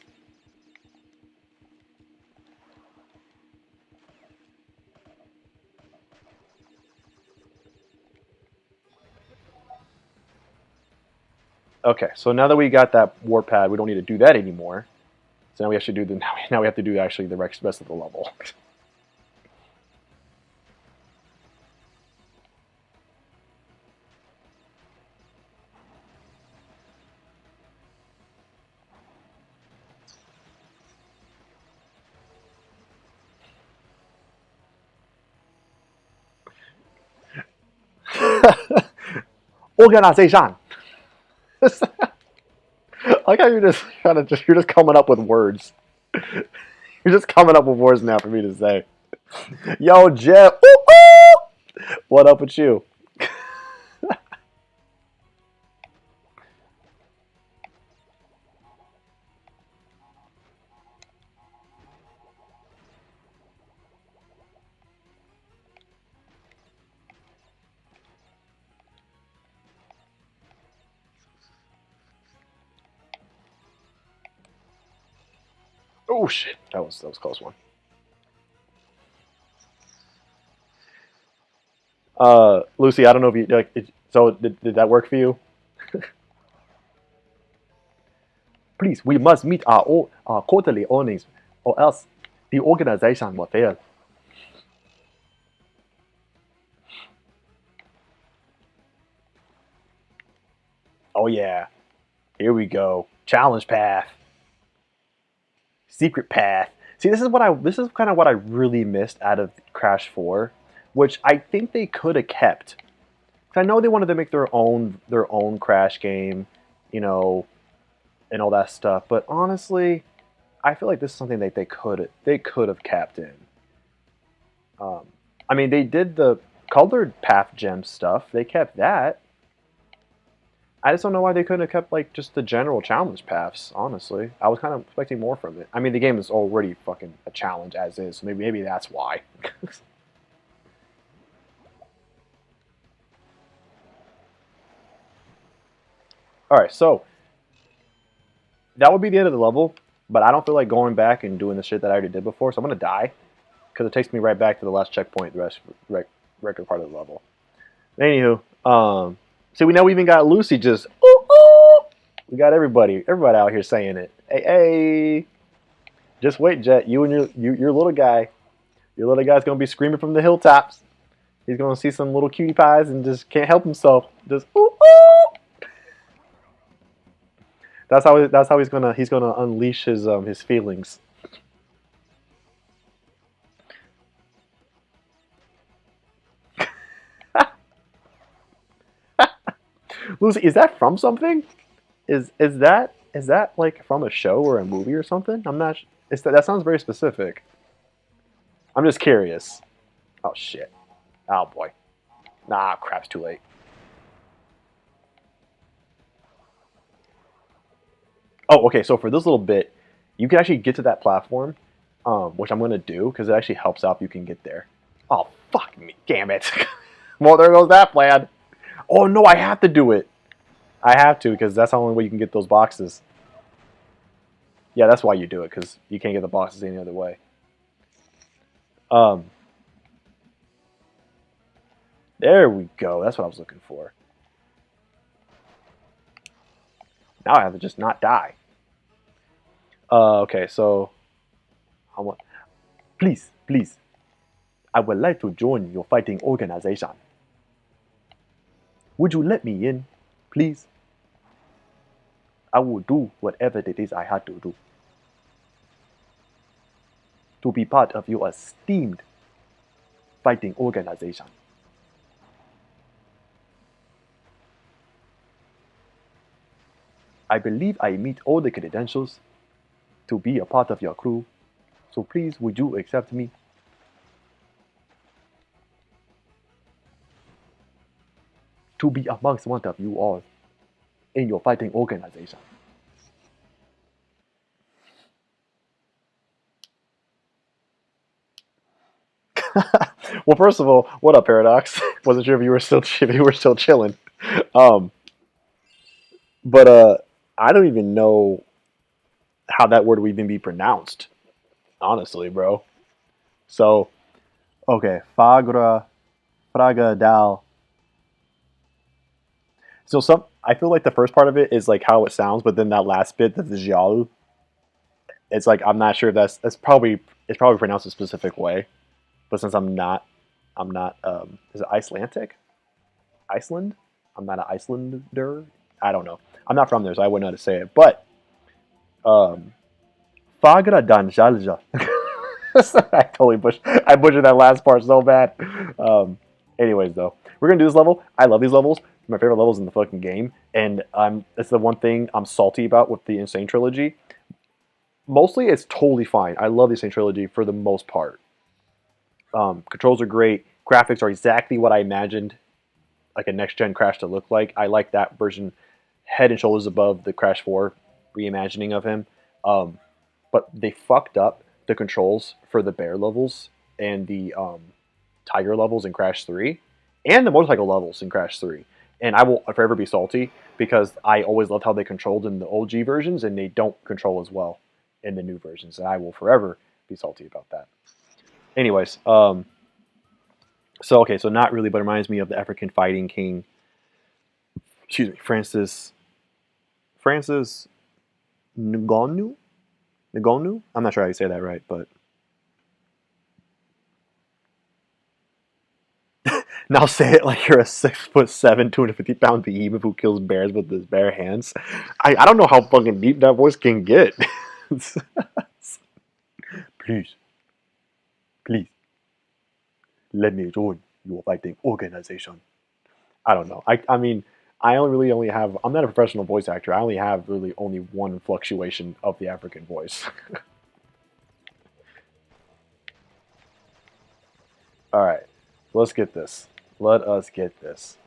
S1: Okay, so now that we got that warpad, we don't need to do that anymore. So now we actually do now we have to do actually the rest of the level. Organization. Like how you're just coming up with words. You're just coming up with words now for me to say. Yo, Jeff. Ooh, ooh! What up with you? Oh shit, that was a close one. Lucy, I don't know if you like. So did that work for you? Please, we must meet our quarterly earnings, or else the organization will fail. Oh yeah, here we go. Challenge path, secret path. See, this is kind of what I really missed out of Crash 4, which I think they could have kept. 'Cause I know they wanted to make their own Crash game, you know, and all that stuff. But honestly, I feel like this is something that they could have kept in. Um, I mean, they did the colored path gem stuff. They kept that. I just don't know why they couldn't have kept like just the general challenge paths. Honestly, I was kind of expecting more from it. I mean, the game is already fucking a challenge as is, so maybe that's why. All right, so that would be the end of the level, but I don't feel like going back and doing the shit that I already did before, so I'm gonna die because it takes me right back to the last checkpoint, the record part of the level. Anywho, see, we know we even got Lucy just ooh, ooh. We got everybody out here saying it. Hey, hey, just wait, Jet. You and your little guy's gonna be screaming from the hilltops. He's gonna see some little cutie pies and just can't help himself. Just ooh, ooh. That's how he's gonna unleash his feelings. Lucy, is that from something? Is that like from a show or a movie or something? I'm not. That sounds very specific. I'm just curious. Oh shit. Oh boy. Nah, crap's too late. Oh, okay. So for this little bit, you can actually get to that platform, which I'm gonna do because it actually helps out if you can get there. Oh fuck me, damn it. Well, there goes that plan. Oh no, I have to do it. I have to because that's the only way you can get those boxes. Yeah, that's why you do it because you can't get the boxes any other way. Um, there we go. That's what I was looking for. Now I have to just not die. Okay, so how much? Please, please. I would like to join your fighting organization. Would you let me in, please? I will do whatever it is I had to do to be part of your esteemed fighting organization. I believe I meet all the credentials to be a part of your crew, so please would you accept me? To be amongst one of you all in your fighting organization. Well, first of all, what up, Paradox? Wasn't sure if you were still chilling. Um, but I don't even know how that word would even be pronounced. Honestly, bro. So okay, fraga dal. So I feel like the first part of it is like how it sounds, but then that last bit, the visual, it's like I'm not sure if it's probably pronounced a specific way. But since I'm not. Is it Icelandic? Iceland? I'm not an Icelander. I don't know. I'm not from there, so I wouldn't know how to say it. But um, Fagra Danjalja. I butchered that last part so bad. Anyways, though, we're gonna do this level. I love these levels. My favorite levels in the fucking game, and it's the one thing I'm salty about with the Insane trilogy. Mostly, it's totally fine. I love the Insane trilogy for the most part. Controls are great. Graphics are exactly what I imagined like a next gen Crash to look like. I like that version head and shoulders above the Crash 4 reimagining of him. Um, but they fucked up the controls for the bear levels and the tiger levels in Crash 3 and the motorcycle levels in Crash 3. And I will forever be salty because I always loved how they controlled in the OG versions and they don't control as well in the new versions. And I will forever be salty about that. Anyways, so okay, so not really, but it reminds me of the African fighting king. Excuse me, Francis Ngannou. Ngannou. I'm not sure how you say that right, but Now say it like you're a 6'7", 250-pound behemoth who kills bears with his bare hands. I don't know how fucking deep that voice can get. Please, please, let me join your fighting organization. I don't know. I mean, I only have. I'm not a professional voice actor. I only have really only one fluctuation of the African voice. All right, let's get this. Let us get this.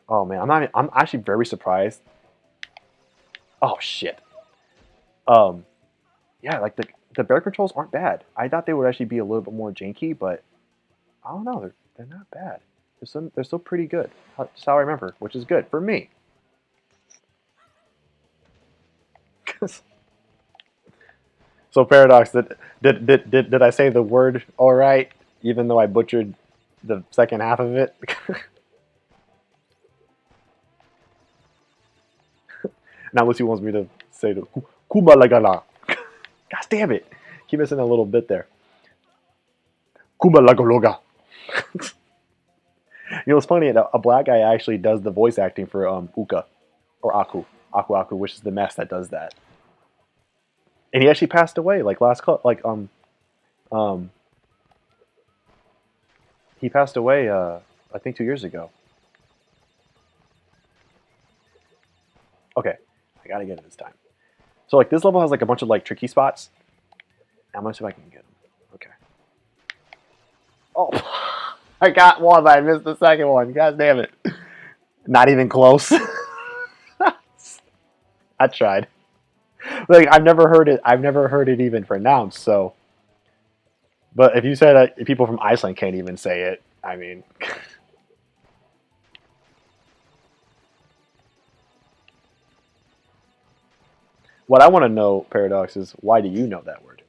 S1: Oh man, I'm actually very surprised. Oh shit. Um, yeah, like the bear controls aren't bad. I thought they would actually be a little bit more janky, but I don't know. They're not bad. They're still pretty good. Just how I remember, which is good for me. So Paradox, did I say the word all right, even though I butchered the second half of it? Now Lucy wants me to say the Kumalagala. God damn it! Keep missing a little bit there. Kumalagaloga. You know, it's funny. A black guy actually does the voice acting for Uka or Aku, which is the mess that does that. And he actually passed away um he passed away I think 2 years ago. Okay, I gotta get it this time. So like this level has like a bunch of like tricky spots. I'm gonna see if I can get them. Okay. Oh, I got one, but I missed the second one. God damn it! Not even close. I tried. Like I've never heard it. I've never heard it even pronounced. So, but if you said that people from Iceland can't even say it, I mean, what I want to know, Paradox, is why do you know that word,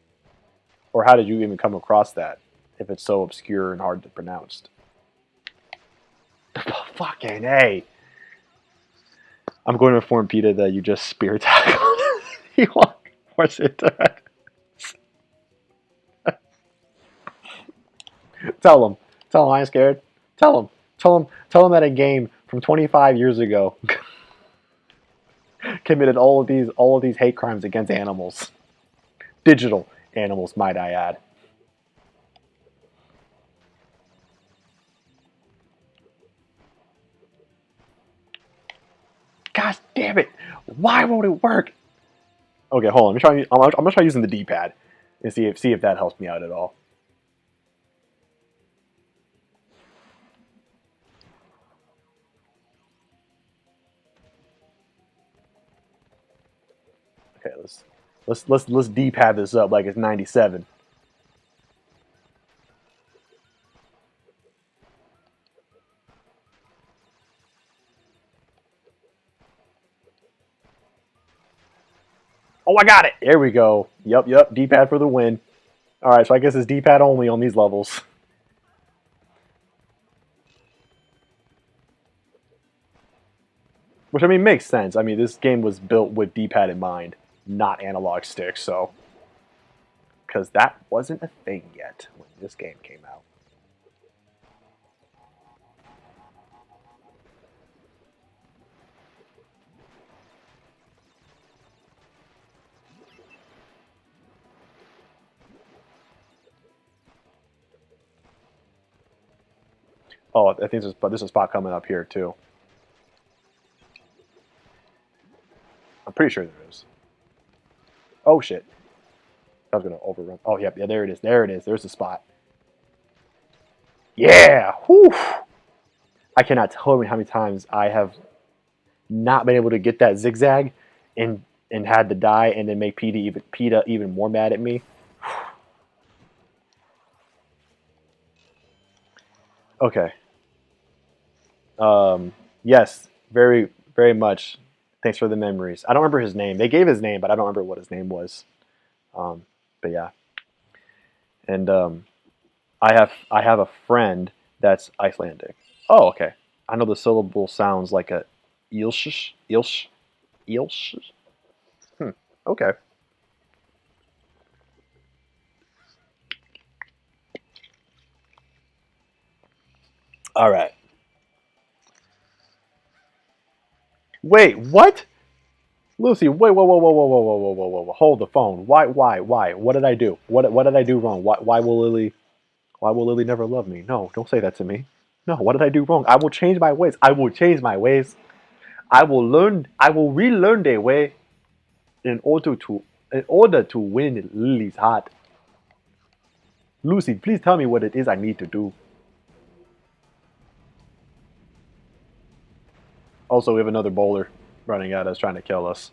S1: or how did you even come across that if it's so obscure and hard to pronounce? Fucking hey! I'm going to inform Peter that you just spear tackled. You want force it to Tell him. Tell him I ain't scared. Tell him. Tell him that a game from 25 years ago committed all of these hate crimes against animals. Digital animals, might I add. Gosh damn it! Why won't it work? Okay, hold on. I'm gonna try using the D-pad and see if that helps me out at all. Okay, let's D-pad this up like it's 97. Oh, I got it. There we go. Yep. D-pad for the win. All right, so I guess it's D-pad only on these levels. Which I mean makes sense. I mean this game was built with D-pad in mind, not analog sticks. So, because that wasn't a thing yet when this game came out. Oh, I think there's a spot coming up here too. I'm pretty sure there is. Oh shit! I was gonna overrun. Oh yeah, there it is. There it is. There's the spot. Yeah. Whew. I cannot tell you how many times I have not been able to get that zigzag, and had to die, and then make PETA even more mad at me. Okay. Yes, very much. Thanks for the memories. I don't remember his name. They gave his name, but I don't remember what his name was. But yeah, and I have a friend that's Icelandic. Oh, okay. I know the syllable sounds like a ilsh. Hmm. Okay. All right. Wait, what? Lucy, wait, whoa, whoa, whoa, whoa, whoa, whoa, whoa, whoa, whoa, whoa. Hold the phone. Why? What did I do? What did I do wrong? Why will Lily never love me? No, don't say that to me. No, what did I do wrong? I will change my ways. I will change my ways. I will relearn their way in order to win Lily's heart. Lucy, please tell me what it is I need to do. Also, we have another bowler running at us trying to kill us.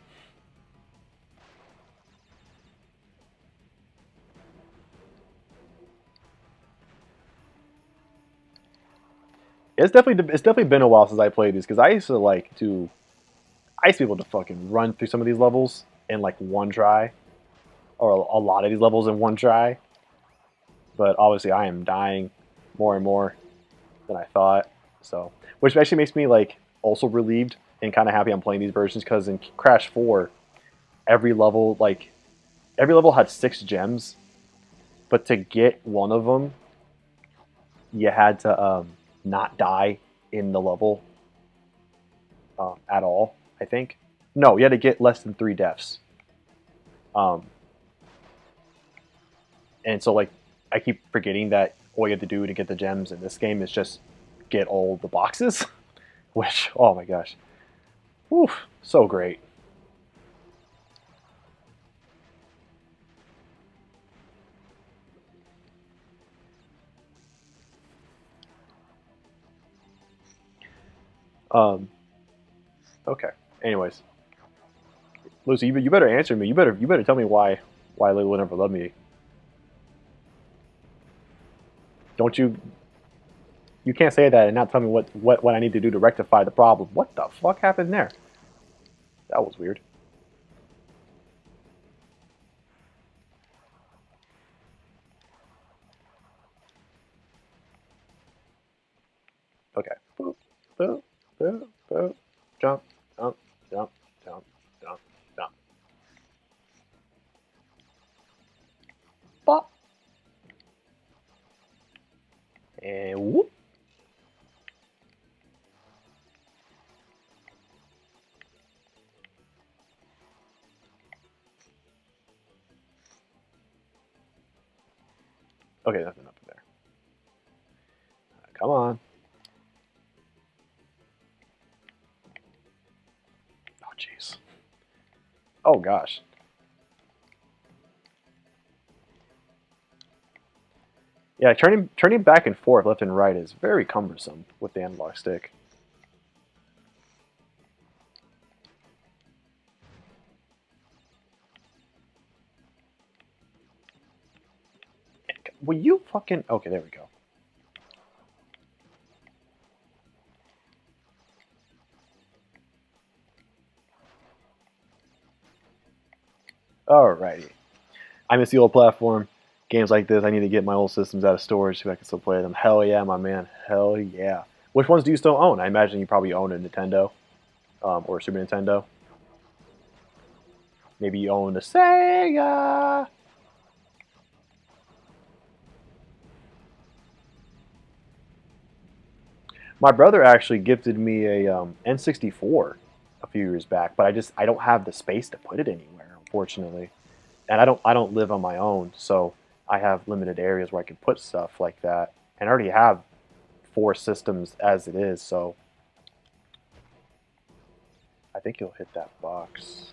S1: It's definitely been a while since I played these because I used to be able to fucking run through some of these levels in like one try, or a lot of these levels in one try. But obviously, I am dying more and more than I thought. So, which actually makes me like also relieved and kind of happy I'm playing these versions because in Crash 4, every level like every level had 6 gems, but to get one of them, you had to not die in the level at all. I think no, you had to get less than 3 deaths. Um, and so like I keep forgetting that all you have to do to get the gems in this game is just get all the boxes, which oh my gosh, whew, so great. Um, okay. Anyways, Lucy, you better answer me. You better tell me why Lily will never love me. Don't you you can't say that and not tell me what I need to do to rectify the problem. What the fuck happened there? That was weird. Okay. Boop, boop, boop, boop. Jump, jump, jump, jump, jump, jump. Bop. And whoop. Okay, nothing up there. Come on. Oh jeez. Oh gosh. Yeah, turning back and forth, left and right is very cumbersome with the analog stick. Will you fucking okay? There we go. Alrighty. I miss the old platform. Games like this, I need to get my old systems out of storage so I can still play them. Hell yeah, my man. Hell yeah. Which ones do you still own? I imagine you probably own a Nintendo or a Super Nintendo. Maybe you own a Sega. My brother actually gifted me a N64 a few years back, but I don't have the space to put it anywhere, unfortunately. And I don't live on my own, so I have limited areas where I can put stuff like that. And I already have 4 systems as it is, so I think he'll hit that box.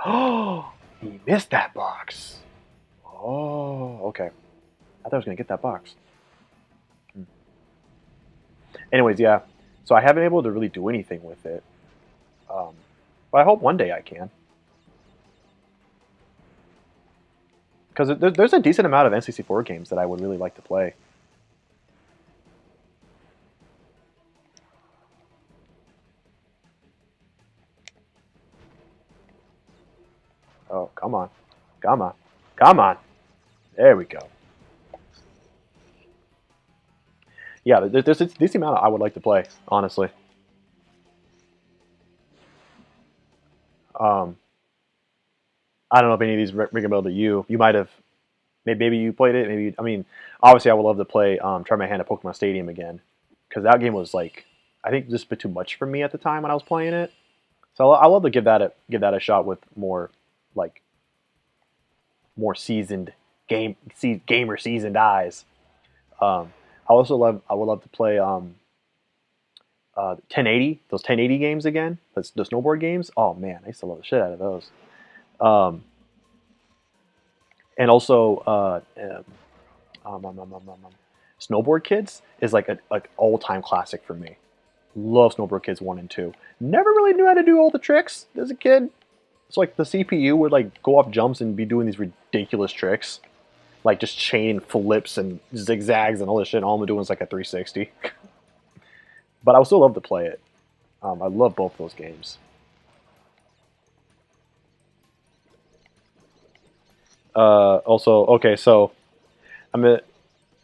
S1: Oh, he missed that box. Oh, okay. I thought I was gonna get that box. Hmm. Anyways, yeah. So I haven't been able to really do anything with it, um, but I hope one day I can. Because there's a decent amount of N64 games that I would really like to play. Oh, come on, come on, come on. There we go. Yeah, there's a decent amount I would like to play, honestly. Um, I don't know if any of these ring a bell to you. You might have, maybe you played it. Maybe I mean, obviously, I would love to play. Try my hand at Pokemon Stadium again. because that game was like, I think just a bit too much for me at the time when I was playing it. So I love to give that a shot with more like more seasoned gamer seasoned eyes. I would love to play 1080 those 1080 games again. That's the snowboard games. Oh man, I used to love the shit out of those. Um, and also Snowboard Kids is like a like all time classic for me. Love Snowboard Kids 1 and 2. Never really knew how to do all the tricks as a kid. It's like the CPU would like go off jumps and be doing these ridiculous tricks. Like just chain flips and zigzags and all this shit. All I'm doing is like a 360. But I would still love to play it. I love both those games. Also, okay, so I'm gonna.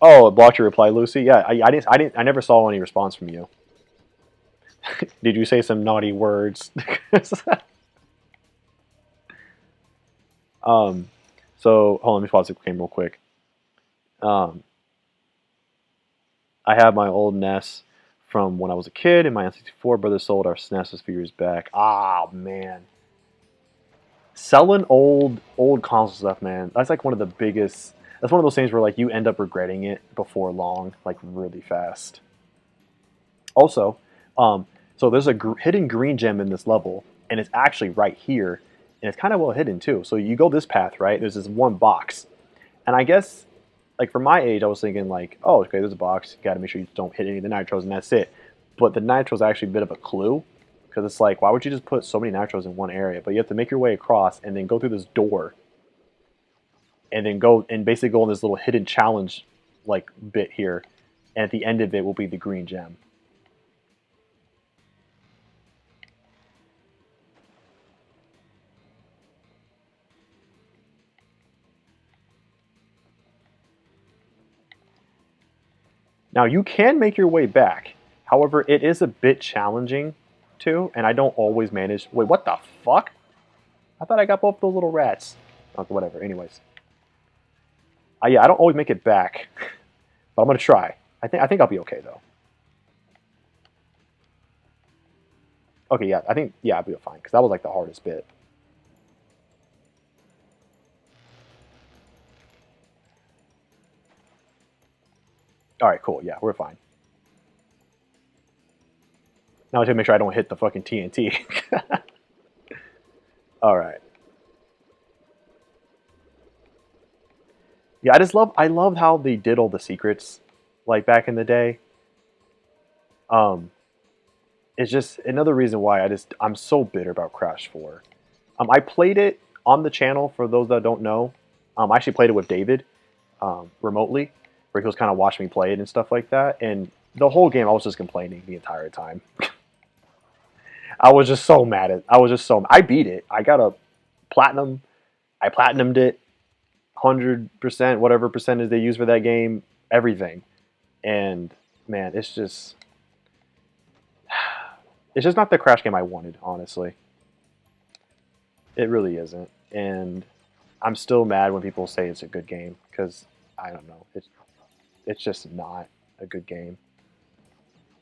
S1: Oh, it blocked your reply, Lucy. Yeah, I never saw any response from you. Did you say some naughty words? um, so hold on, let me pause the game real quick. Um, I have my old NES from when I was a kid, and my N64 brother sold our SNES a few years back. Ah, man, selling old console stuff, man. That's like one of the biggest. That's one of those things where like you end up regretting it before long, like really fast. Also, so there's a hidden green gem in this level, and it's actually right here, and it's kind of well hidden too. So you go this path, right? There's this one box, and I guess like for my age, I was thinking like, oh, okay, there's a box. You got to make sure you don't hit any of the nitros, and that's it. But the nitro is actually a bit of a clue because it's like, why would you just put so many nitros in one area? But you have to make your way across and then go through this door, and then go and basically go on this little hidden challenge like bit here, and at the end of it will be the green gem. Now you can make your way back. However, it is a bit challenging too, and I don't always manage. Wait, what the fuck? I thought I got both those little rats. Okay, whatever. Anyways, yeah, I don't always make it back, but I'm gonna try. I think I'll be okay though. Okay, yeah, I think I'll be fine because that was like the hardest bit. All right, cool. Yeah, we're fine. Now I have to make sure I don't hit the fucking TNT. All right. Yeah, I love how they did all the secrets, like back in the day. Um, it's just another reason why I'm so bitter about Crash 4. I played it on the channel for those that don't know. I actually played it with David remotely, where he was kind of watching me play it and stuff like that. And the whole game, I was just complaining the entire time. I was just so mad at. I was just so. I beat it. I got a platinum. I platinumed it, 100%, whatever percentage they use for that game, everything. And man, it's just not the Crash game I wanted, honestly. It really isn't. And I'm still mad when people say it's a good game because I don't know. It's just not a good game,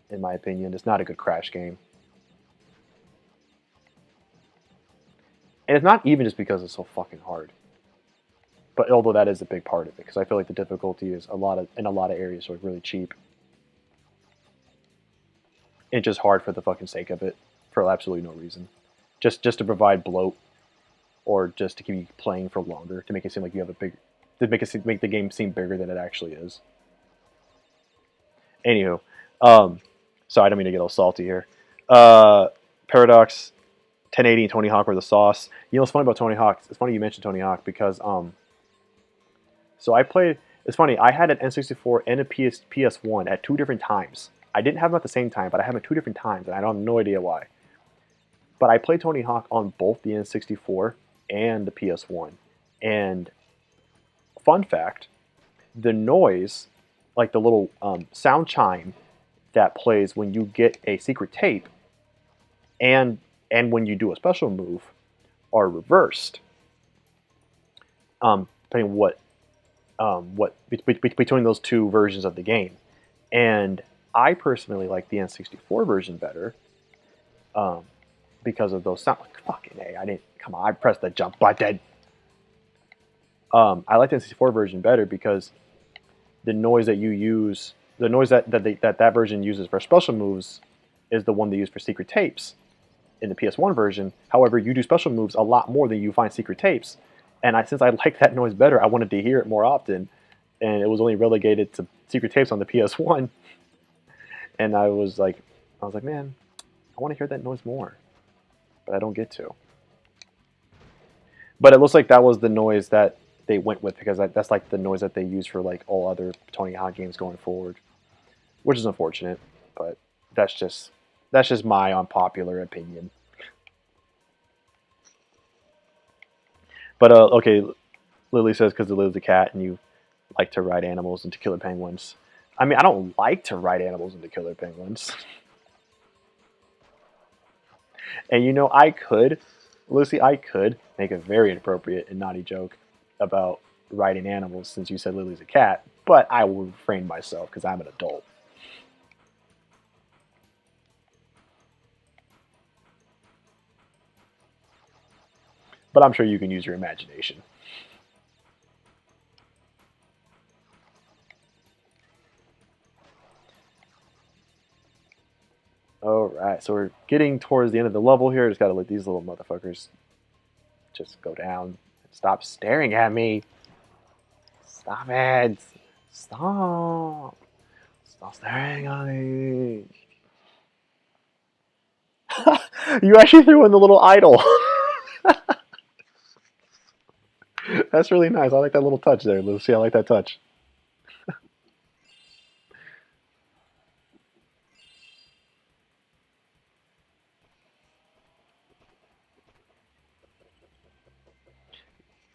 S1: in my opinion. It's not a good Crash game. And it's not even just because it's so fucking hard. But although that is a big part of it, because I feel like the difficulty is in a lot of areas so really cheap. It's just hard for the fucking sake of it, for absolutely no reason. Just to provide bloat, or just to keep you playing for longer, to make it seem like you have make the game seem bigger than it actually is. Anywho, sorry, I don't mean to get all salty here. Paradox, 1080, and Tony Hawk were the sauce. You know what's funny about Tony Hawk? It's funny you mentioned Tony Hawk because so I played. It's funny. I had an N64 and a PS1 at two different times. I didn't have them at the same time, but I had them at two different times, and I don't have no idea why. But I played Tony Hawk on both the N64 and the PS1. And fun fact, the noise, like the little sound chime that plays when you get a secret tape, and when you do a special move, are reversed. Depending what between those two versions of the game, and I personally like the N64 version better, um, because of those sound. Like, fucking A, I didn't. Come on, I pressed the jump button. I like the N64 version better because the noise that you use, the noise that version uses for special moves, is the one they use for secret tapes in the PS1 version. However, you do special moves a lot more than you find secret tapes, and since I like that noise better, I wanted to hear it more often, and it was only relegated to secret tapes on the PS1. And I was like, man, I want to hear that noise more, but I don't get to. But it looks like that was the noise that they went with because that's like the noise that they use for like all other Tony Hawk games going forward, which is unfortunate. But that's just my unpopular opinion. But okay, Lily says because Lily's a cat and you like to ride animals into killer penguins. I mean, I don't like to ride animals into killer penguins. And you know, Lucy, I could make a very inappropriate and naughty joke about riding animals since you said Lily's a cat, but I will refrain myself because I'm an adult. But I'm sure you can use your imagination. Alright, so we're getting towards the end of the level here. Just gotta let these little motherfuckers just go down. Stop staring at me. Stop it. Stop. Stop staring at me. You actually threw in the little idol. That's really nice. I like that little touch there, Lucy. I like that touch.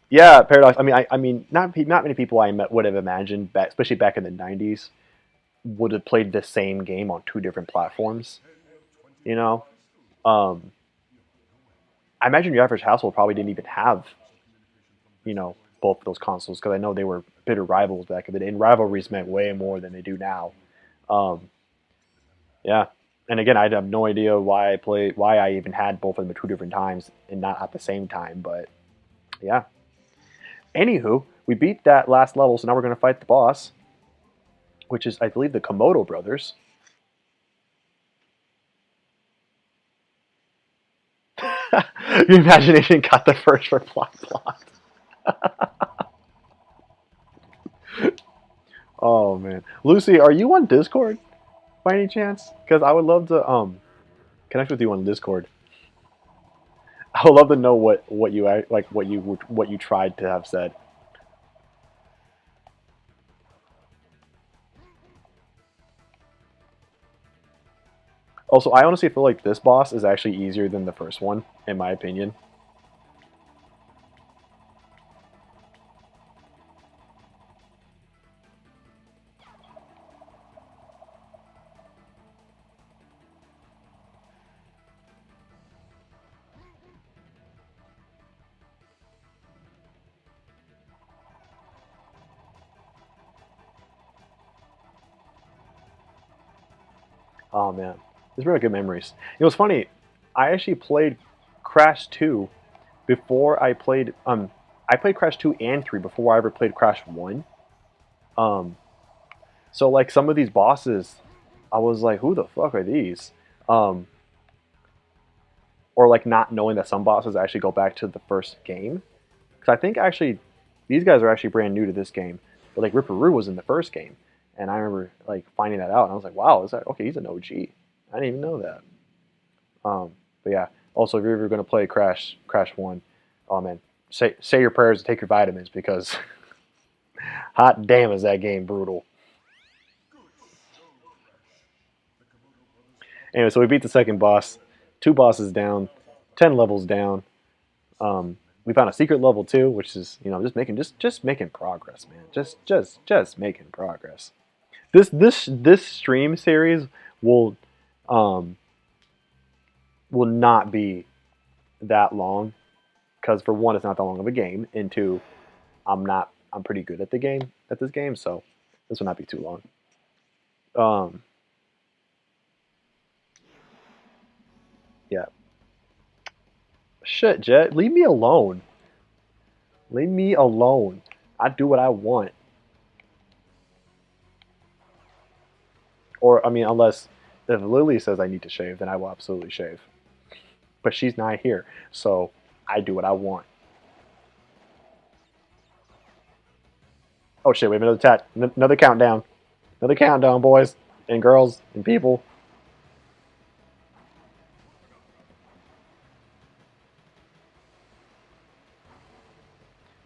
S1: Yeah, Paradox. I mean, I mean, not many people I met would have imagined, especially back in the '90s, would have played the same game on two different platforms. You know, um, I imagine your average household probably didn't even have, both of those consoles because I know they were bitter rivals back in the day, and rivalries meant way more than they do now. Um, yeah, and again, I have no idea why I even had both of them at two different times and not at the same time. But yeah. Anywho, we beat that last level, so now we're going to fight the boss, which is, I believe, the Komodo brothers. Your imagination got the first for plot plot. Oh man, Lucy, are you on Discord by any chance? Because I would love to connect with you on Discord. I would love to know what you like, what you tried to have said. Also, I honestly feel like this boss is actually easier than the first one, in my opinion. Oh man, these really good memories. It was funny. I actually played Crash 2 before I played Crash 2 and 3 before I ever played Crash 1. Um so like some of these bosses I was like, who the fuck are these? Um or like not knowing that some bosses actually go back to the first game. Cuz I think actually these guys are actually brand new to this game. But like Ripperoo was in the first game. And I remember like finding that out and I was like, wow, is that okay, he's an OG. I didn't even know that. But yeah. Also, if you're ever going to play Crash One, oh man, say your prayers and take your vitamins because hot damn is that game brutal. Anyway, so we beat the second boss, two bosses down, 10 levels down. We found a secret level too, which is just making progress, man. Just making progress. This stream series will um, will not be that long because for one, it's not that long of a game, and two, I'm pretty good at this game, so this will not be too long. Um, Shit, Jet, leave me alone. Leave me alone. I do what I want. Or I mean, unless if Lily says I need to shave, then I will absolutely shave. But she's not here, so I do what I want. Oh shit! We have another countdown. Another countdown, boys and girls and people.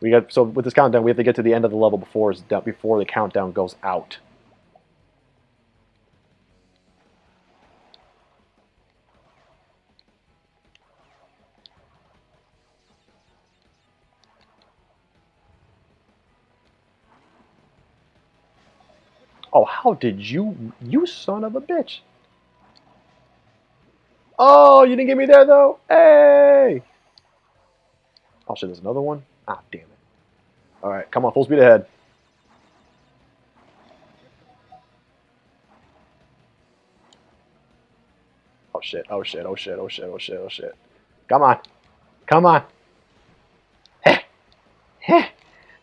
S1: We got so with this countdown, we have to get to the end of the level before the countdown goes out. Oh, how did you son of a bitch? Oh, you didn't get me there though. Hey! Oh shit, there's another one. Ah, damn it. All right, come on, full speed ahead. Oh shit! Oh shit! Oh shit! Oh shit! Oh shit! Oh shit! Come on, come on. Heh, heh.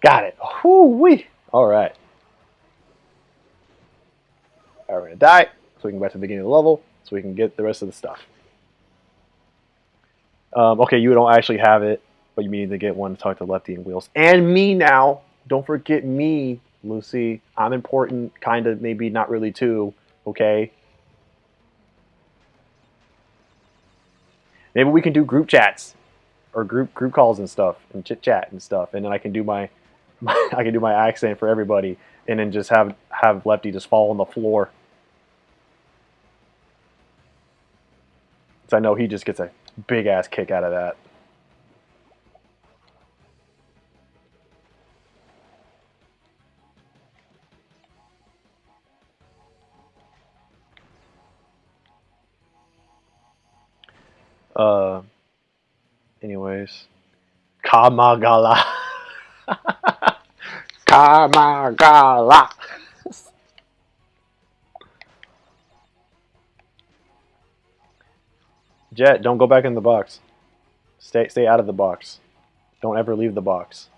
S1: Got it. Whoo wee. All right. All right, we're gonna die so we can go back to the beginning of the level so we can get the rest of the stuff. Okay, you don't actually have it, but you need to get one to talk to Lefty and Wheels. And me now. Don't forget me, Lucy. I'm important, kind of, maybe not really too. Okay? Maybe we can do group chats or group calls and stuff and chit chat and stuff, and then I can do my I can do my accent for everybody, and then just have Lefty just fall on the floor. So I know he just gets a big ass kick out of that. Uh, anyways, Kamagala, Kamagala. Jet, don't go back in the box. Stay out of the box. Don't ever leave the box.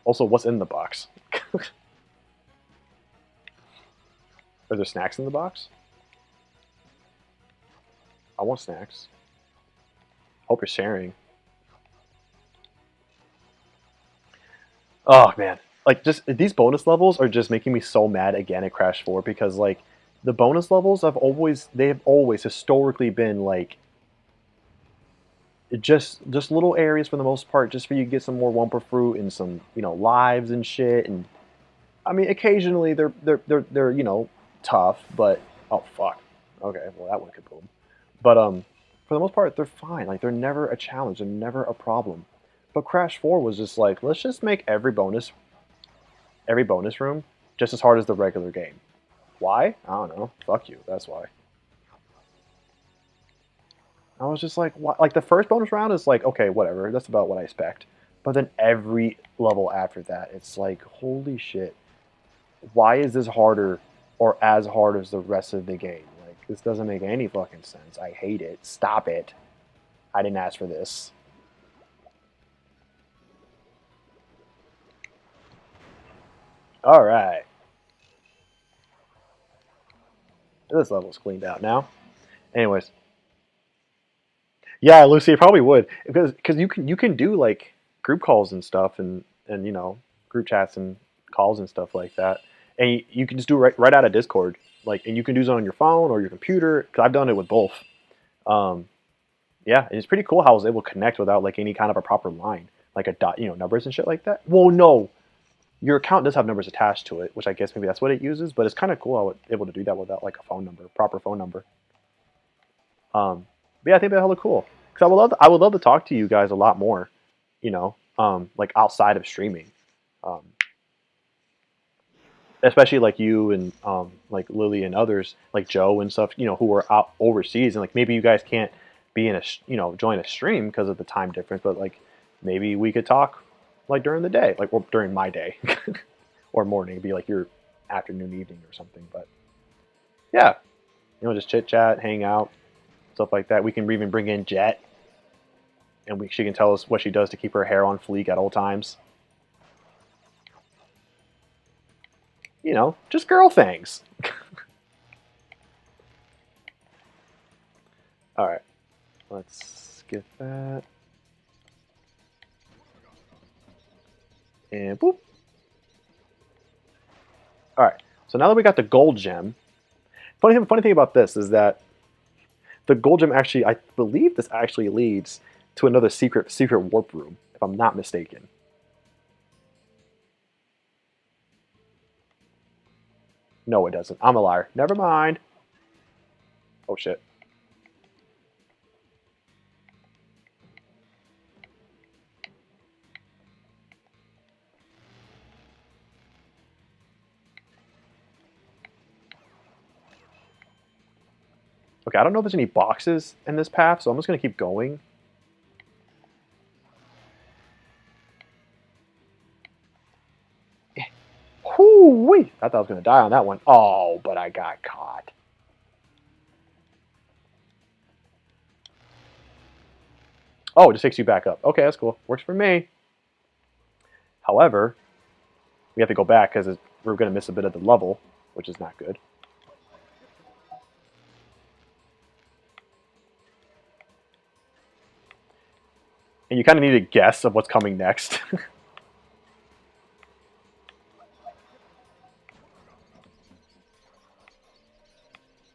S1: Also, what's in the box? Are there snacks in the box? I want snacks. Hope you're sharing. Oh man, like just these bonus levels are just making me so mad again at Crash 4 because like the bonus levels they've always historically been like just little areas for the most part, just for you to get some more Wumpa fruit and some lives and shit. And I mean, occasionally they're tough, but oh fuck, okay, well that one could boom. But for the most part they're fine. Like they're never a challenge, they're never a problem. But Crash 4 was just like, let's just make every bonus room just as hard as the regular game. Why? I don't know. Fuck you. That's why. I was just like, what? Like the first bonus round is like, okay, whatever. That's about what I expect. But then every level after that, it's like, holy shit. Why is this harder or as hard as the rest of the game? Like, this doesn't make any fucking sense. I hate it. Stop it. I didn't ask for this. All right. This level's cleaned out now. Anyways, yeah, Lucy, it probably would because you can do like group calls and stuff and group chats and calls and stuff like that, and you can just do right out of Discord, like, and you can do it on your phone or your computer. Because I've done it with both. Um, yeah, and it's pretty cool how I was able to connect without like any kind of a proper line, like a dot, numbers and shit like that. Well, no, your account does have numbers attached to it, which I guess maybe that's what it uses. But it's kind of cool how it's able to do that without like a phone number, proper phone number. But yeah, I think they're hella cool. Because I would love to talk to you guys a lot more, like outside of streaming, um, especially like you and like Lily and others, like Joe and stuff, who are out overseas, and like maybe you guys can't be in join a stream because of the time difference, but like maybe we could talk like during the day, like or during my day, or morning, it'd be like your afternoon, evening, or something. But yeah, just chit chat, hang out, stuff like that. We can even bring in Jet. and she can tell us what she does to keep her hair on fleek at all times. You know, just girl things. All right, let's get that. And boop. All right, so now that we got the gold gem, funny thing about this is that the gold gem actually, I believe this actually leads to another secret warp room, if I'm not mistaken. No, it doesn't. I'm a liar. Never mind. Oh, shit. Okay, I don't know if there's any boxes in this path, so I'm just going to keep going. Whoo-wee! I thought I was going to die on that one. Oh, but I got caught. Oh, it just takes you back up. Okay, that's cool. Works for me. However, we have to go back because we're going to miss a bit of the level, which is not good. And you kind of need a guess of what's coming next.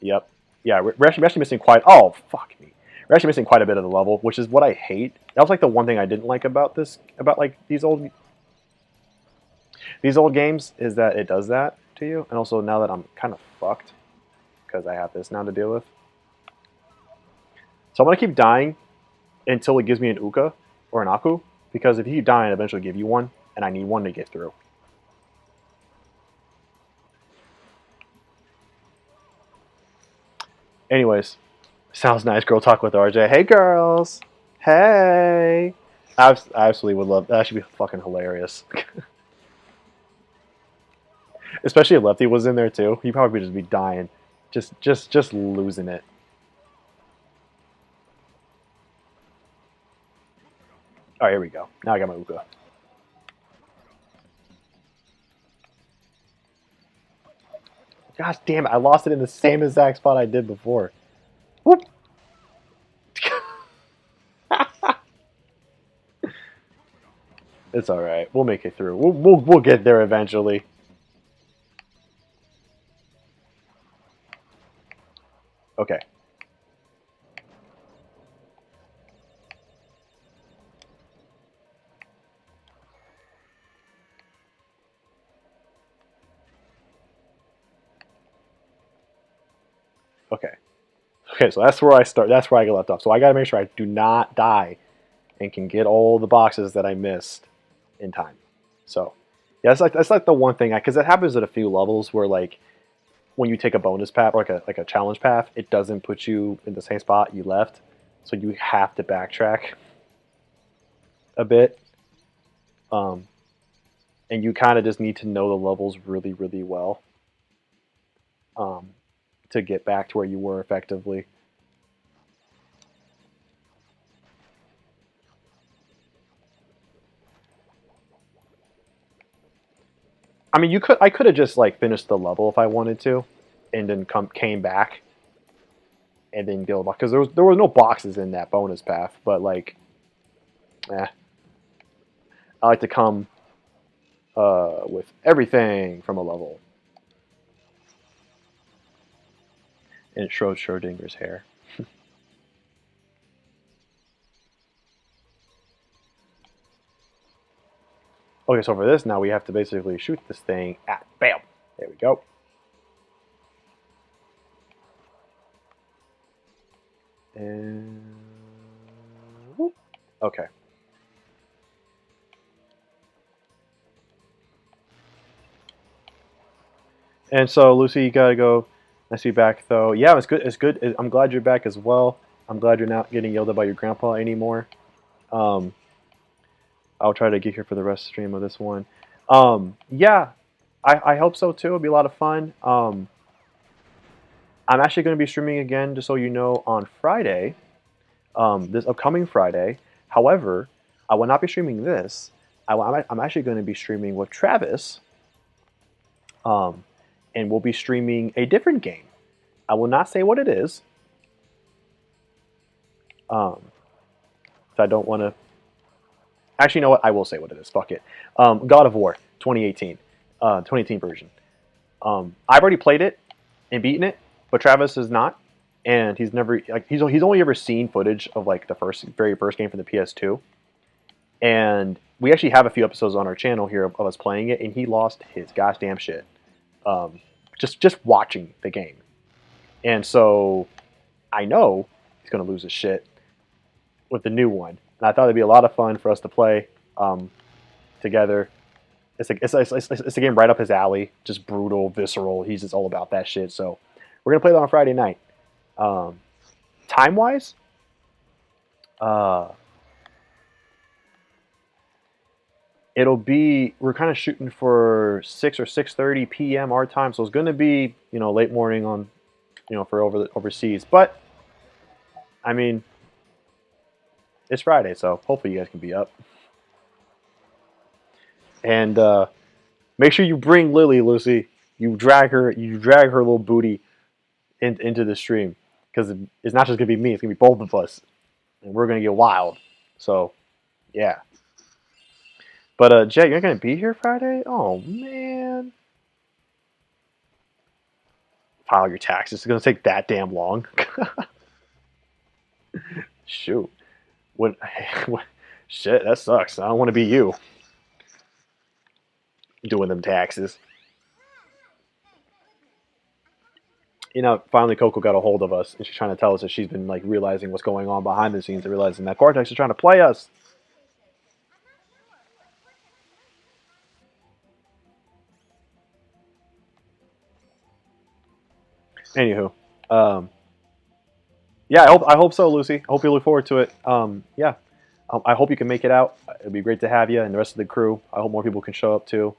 S1: Yep. Yeah, we're actually missing quite... Oh, fuck me. We're actually missing quite a bit of the level, which is what I hate. That was like the one thing I didn't like about this, about like these old games, is that it does that to you. And also now that I'm kind of fucked, because I have this now to deal with. So I'm going to keep dying until it gives me an Uka or an Aku, because if you keep dying, it'll eventually give you one, and I need one to get through. Anyways, sounds nice. Girl talk with RJ. Hey, girls. Hey. I absolutely would love that. Should be fucking hilarious. Especially if Lefty was in there too. He'd probably just be dying, just losing it. All right, here we go. Now I got my Uka. Gosh damn it! I lost it in the same exact spot I did before. Whoop. It's all right. We'll make it through. We'll get there eventually. Okay. Okay. Okay, so that's where I start. That's where I get left off. So I gotta make sure I do not die and can get all the boxes that I missed in time. So yeah, that's like the one thing, because it happens at a few levels where like when you take a bonus path or like a challenge path, it doesn't put you in the same spot you left, so you have to backtrack a bit. And you kind of just need to know the levels really, really well to get back to where you were effectively. I mean, I could have just like finished the level if I wanted to, and then came back, and then go because there was no boxes in that bonus path. But like, I like to come with everything from a level. And it shows Schrodinger's hair. Okay, so for this now we have to basically shoot this thing at bam. There we go. And whoop. Okay. And so Lucy, you gotta go. Nice to be back, though. Yeah, it's good. It's good. I'm glad you're back as well. I'm glad you're not getting yelled at by your grandpa anymore. I'll try to get here for the rest of the stream of this one. Yeah, I hope so too. It'll be a lot of fun. I'm actually going to be streaming again, just so you know, on Friday. This upcoming Friday. However, I will not be streaming this. I'm actually going to be streaming with Travis, um, and we'll be streaming a different game. I will not say what it is. Um, so I don't want to. Actually, you know what? I will say what it is. Fuck it. God of War 2018, 2018 version. I've already played it and beaten it, but Travis is not, and he's never like he's only ever seen footage of like the very first game for the PS2, and we actually have a few episodes on our channel here of us playing it, and he lost his goddamn shit, just watching the game, and so I know he's gonna lose his shit with the new one, and I thought it'd be a lot of fun for us to play together. It's a game right up his alley, just brutal, visceral. He's just all about that shit. So we're gonna play that on Friday night. Time wise, it'll be we're kind of shooting for 6 or 6:30 p.m. our time, so it's gonna be late morning on for overseas. But I mean, it's Friday, so hopefully you guys can be up. And make sure you bring Lily, Lucy. You drag her little booty into the stream, because it's not just gonna be me; it's gonna be both of us, and we're gonna get wild. So, yeah. But Jet, you're gonna be here Friday? Oh man! File your taxes. It's gonna take that damn long. Shoot. What? Shit, that sucks. I don't want to be you doing them taxes. Finally Coco got a hold of us, and she's trying to tell us that she's been like realizing what's going on behind the scenes and realizing that Cortex is trying to play us. Anywho, yeah, I hope so, Lucy. I hope you look forward to it. Yeah, I hope you can make it out. It'd be great to have you and the rest of the crew. I hope more people can show up too.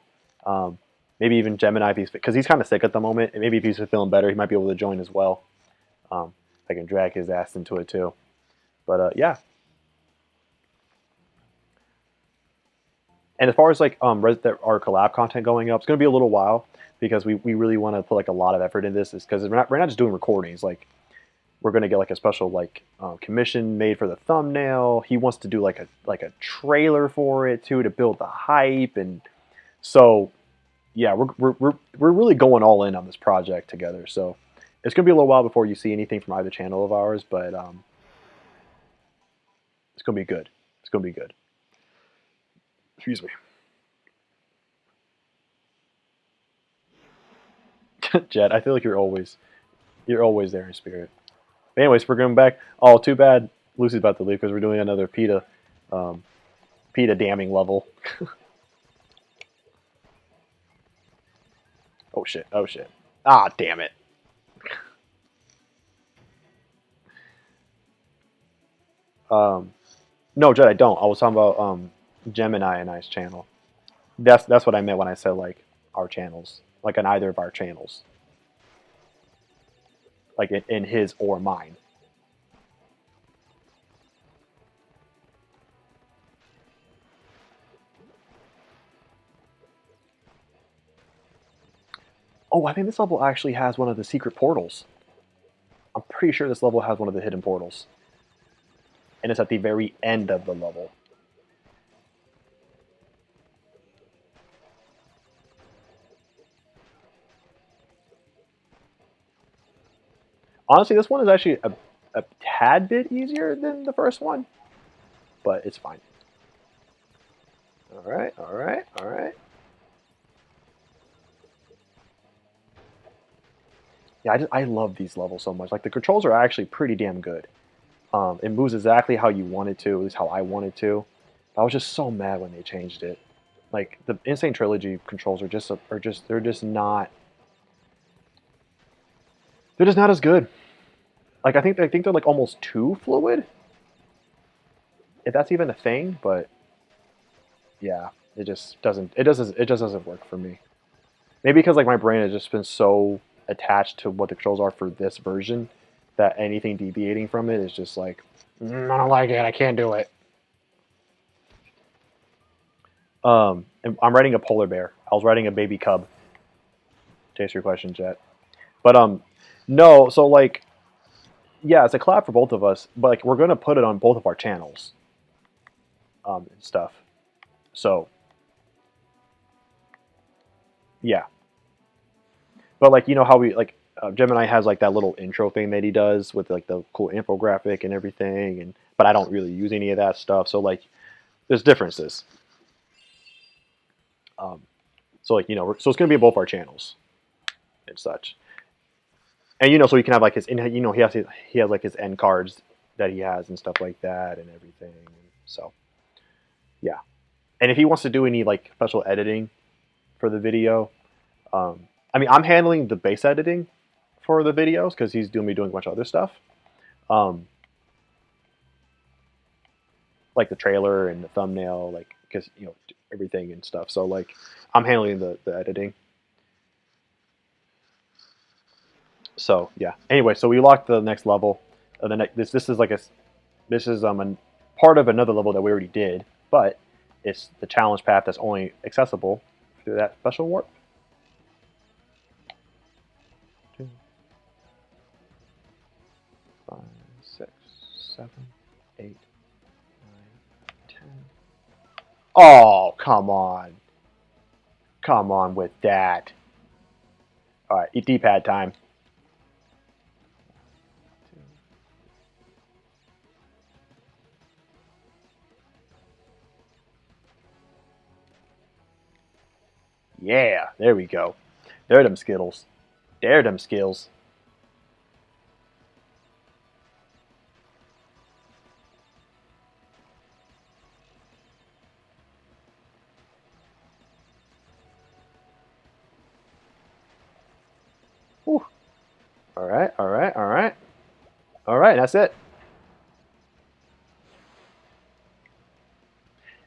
S1: Maybe even Gemini, because he's kind of sick at the moment. And maybe if he's feeling better, he might be able to join as well. I can drag his ass into it too. But yeah. And as far as like our collab content going up, it's going to be a little while, because we really want to put like a lot of effort in this. Is because we're not just doing recordings. Like, we're going to get like a special like commission made for the thumbnail. He wants to do like a trailer for it too, to build the hype. And so yeah, we're really going all in on this project together. So it's going to be a little while before you see anything from either channel of ours, but it's going to be good. It's going to be good. Excuse me. Jed, I feel like you're always there in spirit. But anyways, we're going back. Oh, too bad Lucy's about to leave, because we're doing another PETA damming level. Oh shit! Oh shit! Ah, damn it! No, Jed, I don't. I was talking about Gemini and I's channel. That's what I meant when I said like our channels, like on either of our channels, like in his or mine. Oh, I think this level actually has one of the secret portals. I'm pretty sure this level has one of the hidden portals, and it's at the very end of the level. Honestly, this one is actually a tad bit easier than the first one, but it's fine. All right, all right, all right. Yeah, I love these levels so much. Like, the controls are actually pretty damn good. It moves exactly how you want it to, at least how I want it to. I was just so mad when they changed it. Like, the Insane Trilogy controls are just not as good. Like, I think they're like almost too fluid, if that's even a thing. But yeah, it just doesn't work for me. Maybe because like my brain has just been so attached to what the controls are for this version, that anything deviating from it is just like, I don't like it. I can't do it. And I'm riding a polar bear. I was riding a baby cub. To answer your question, Jet. But no. So like, yeah, it's a collab for both of us. But like, we're gonna put it on both of our channels, and stuff. So yeah. But like, you know how we like Gemini has like that little intro thing that he does with like the cool infographic and everything, and but I don't really use any of that stuff. So like, there's differences. Um, so like, so it's gonna be both our channels and such. And so he can have like his, he has like his end cards that he has and stuff like that and everything. So yeah, and if he wants to do any like special editing for the video, I mean, I'm handling the base editing for the videos because he's doing a bunch of other stuff, um, like the trailer and the thumbnail, like because everything and stuff. So like, I'm handling the editing. So yeah. Anyway, so we locked the next level. This is like this is a part of another level that we already did, but it's the challenge path that's only accessible through that special warp. 2, 5, 6, 7, 8, 9, 10. Oh, come on with that. All right, D-pad time. Yeah, there we go. There them Skittles. There them skills. Whew. All right, all right, all right. All right, that's it.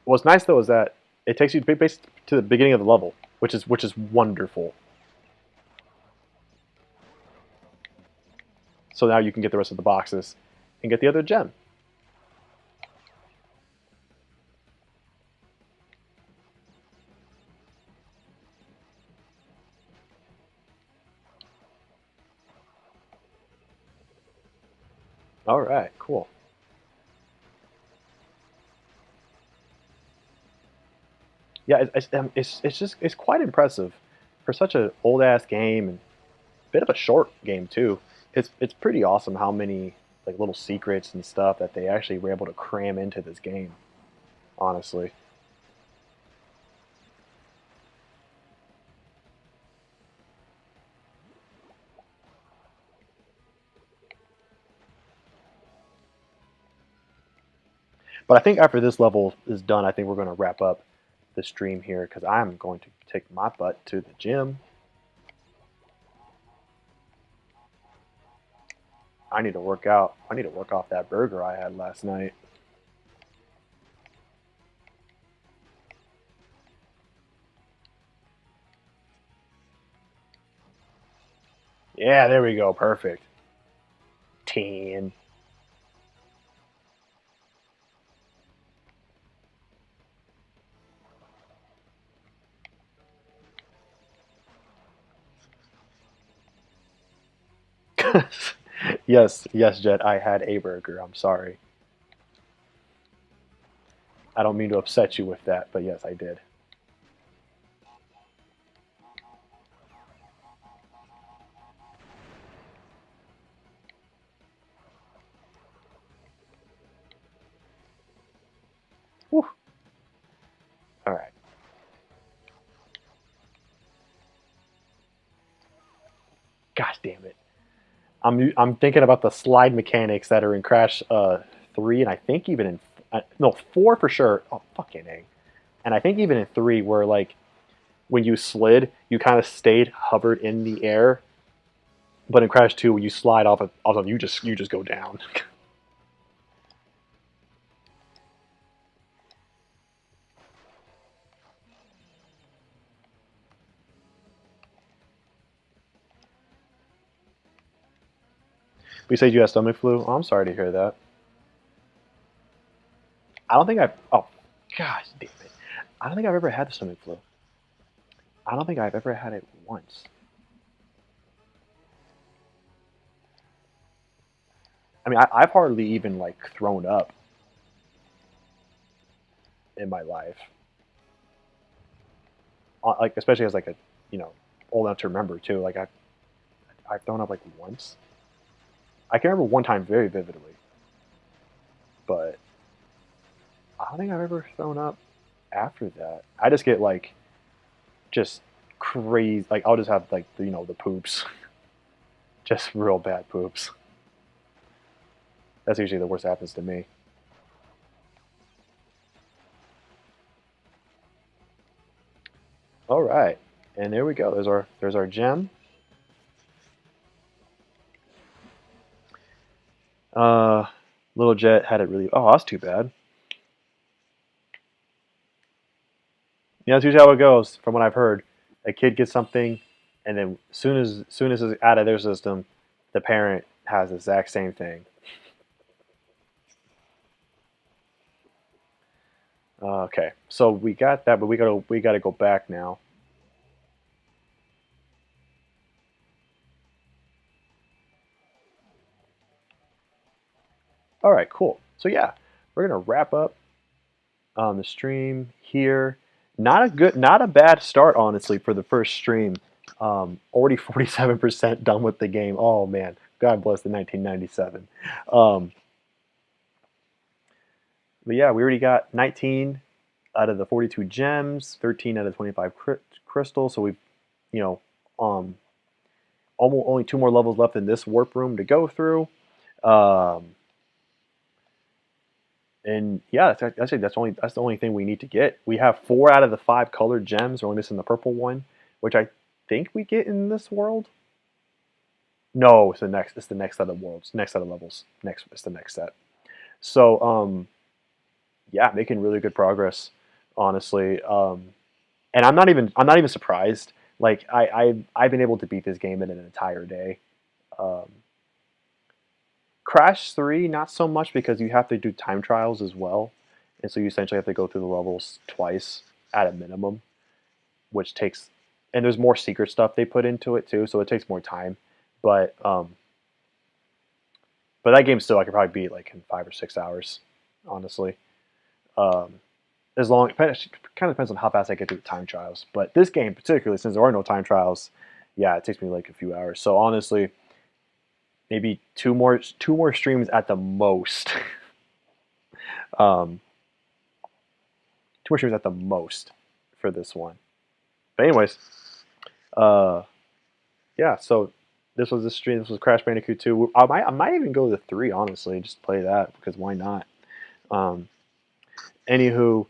S1: What's nice though is that it takes you basically to the beginning of the level, which is wonderful. So now you can get the rest of the boxes and get the other gem. All right, cool. Yeah, it's quite impressive for such an old ass game and a bit of a short game too. It's pretty awesome how many like little secrets and stuff that they actually were able to cram into this game. Honestly, but I think after this level is done, I think we're going to wrap up the stream here because I'm going to take my butt to the gym. I need to work out. I need to work off that burger I had last night. Yeah, there we go. Perfect. 10. Yes, yes, Jet. I had a burger. I'm sorry. I don't mean to upset you with that, but yes, I did. Whew. All right. Gosh damn it. I'm thinking about the slide mechanics that are in Crash 3, and I think even in no 4 for sure. Oh fucking a. And I think even in 3, where like when you slid, you kind of stayed hovered in the air, but in Crash 2, when you slide off of you just go down. We said you had stomach flu. Oh, I'm sorry to hear that. I don't think I. Oh, gosh damn it! I don't think I've ever had the stomach flu. I don't think I've ever had it once. I mean, I've hardly even like thrown up in my life, like especially as like a you know old enough to remember too. Like I've thrown up like once. I can remember one time very vividly, but I don't think I've ever thrown up after that. I just get like just crazy. Like I'll just have like the poops, just real bad poops. That's usually the worst that happens to me. All right, and there we go. There's our gem. Uh, Little Jet had it really. Oh, that's too bad. Yeah, that's usually how it goes, from what I've heard. A kid gets something, and then soon as it's out of their system, the parent has the exact same thing. Okay, so we got that, but we gotta go back now. All right, cool. So yeah, we're gonna wrap up the stream here. Not a bad start, honestly, for the first stream. Already 47% done with the game. Oh man, God bless the 1997. Um, but yeah, we already got 19 out of the 42 gems, 13 out of 25 crystals. So we've, you know, um, almost only two more levels left in this warp room to go through. Um, and yeah, that's the only thing we need to get. We have 4 out of the 5 colored gems. We're only missing the purple one, which I think we get in this world. No, it's the next. It's the next set of worlds. Next set of levels. Next, it's the next set. So, yeah, making really good progress, honestly. And I'm not even surprised. Like I've been able to beat this game in an entire day. Um, Crash 3, not so much because you have to do time trials as well, and so you essentially have to go through the levels twice at a minimum, which takes and there's more secret stuff they put into it too, so it takes more time. But but that game still I could probably beat like in 5 or 6 hours, honestly. Um, as long it kind of depends on how fast I get through time trials. But this game particularly, since there are no time trials, yeah, it takes me like a few hours. So honestly, maybe two more streams at the most. um, 2 more streams at the most for this one. But anyways, uh, yeah. So this was the stream. This was Crash Bandicoot 2. I might even go to 3 honestly, just play that because why not? Um, Anywho,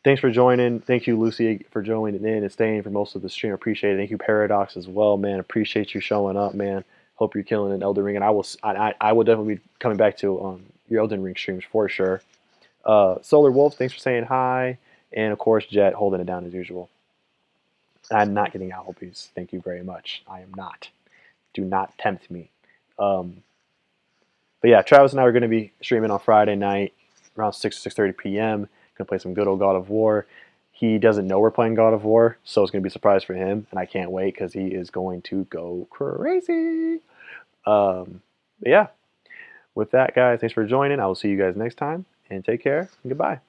S1: thanks for joining. Thank you, Lucy, for joining in and staying for most of the stream. Appreciate it. Thank you, Paradox, as well, man. Appreciate you showing up, man. Hope you're killing an Elden Ring, and I will definitely be coming back to your Elden Ring streams for sure. Solar Wolf, thanks for saying hi, and of course, Jet holding it down as usual. I'm not getting Applebee's. Thank you very much. I am not. Do not tempt me. Um, but yeah, Travis and I are going to be streaming on Friday night around 6:30 p.m. Gonna play some good old God of War. He doesn't know we're playing God of War, so it's gonna be a surprise for him, and I can't wait because he is going to go crazy. But yeah, with that, guys, thanks for joining. I will see you guys next time, and take care. And goodbye.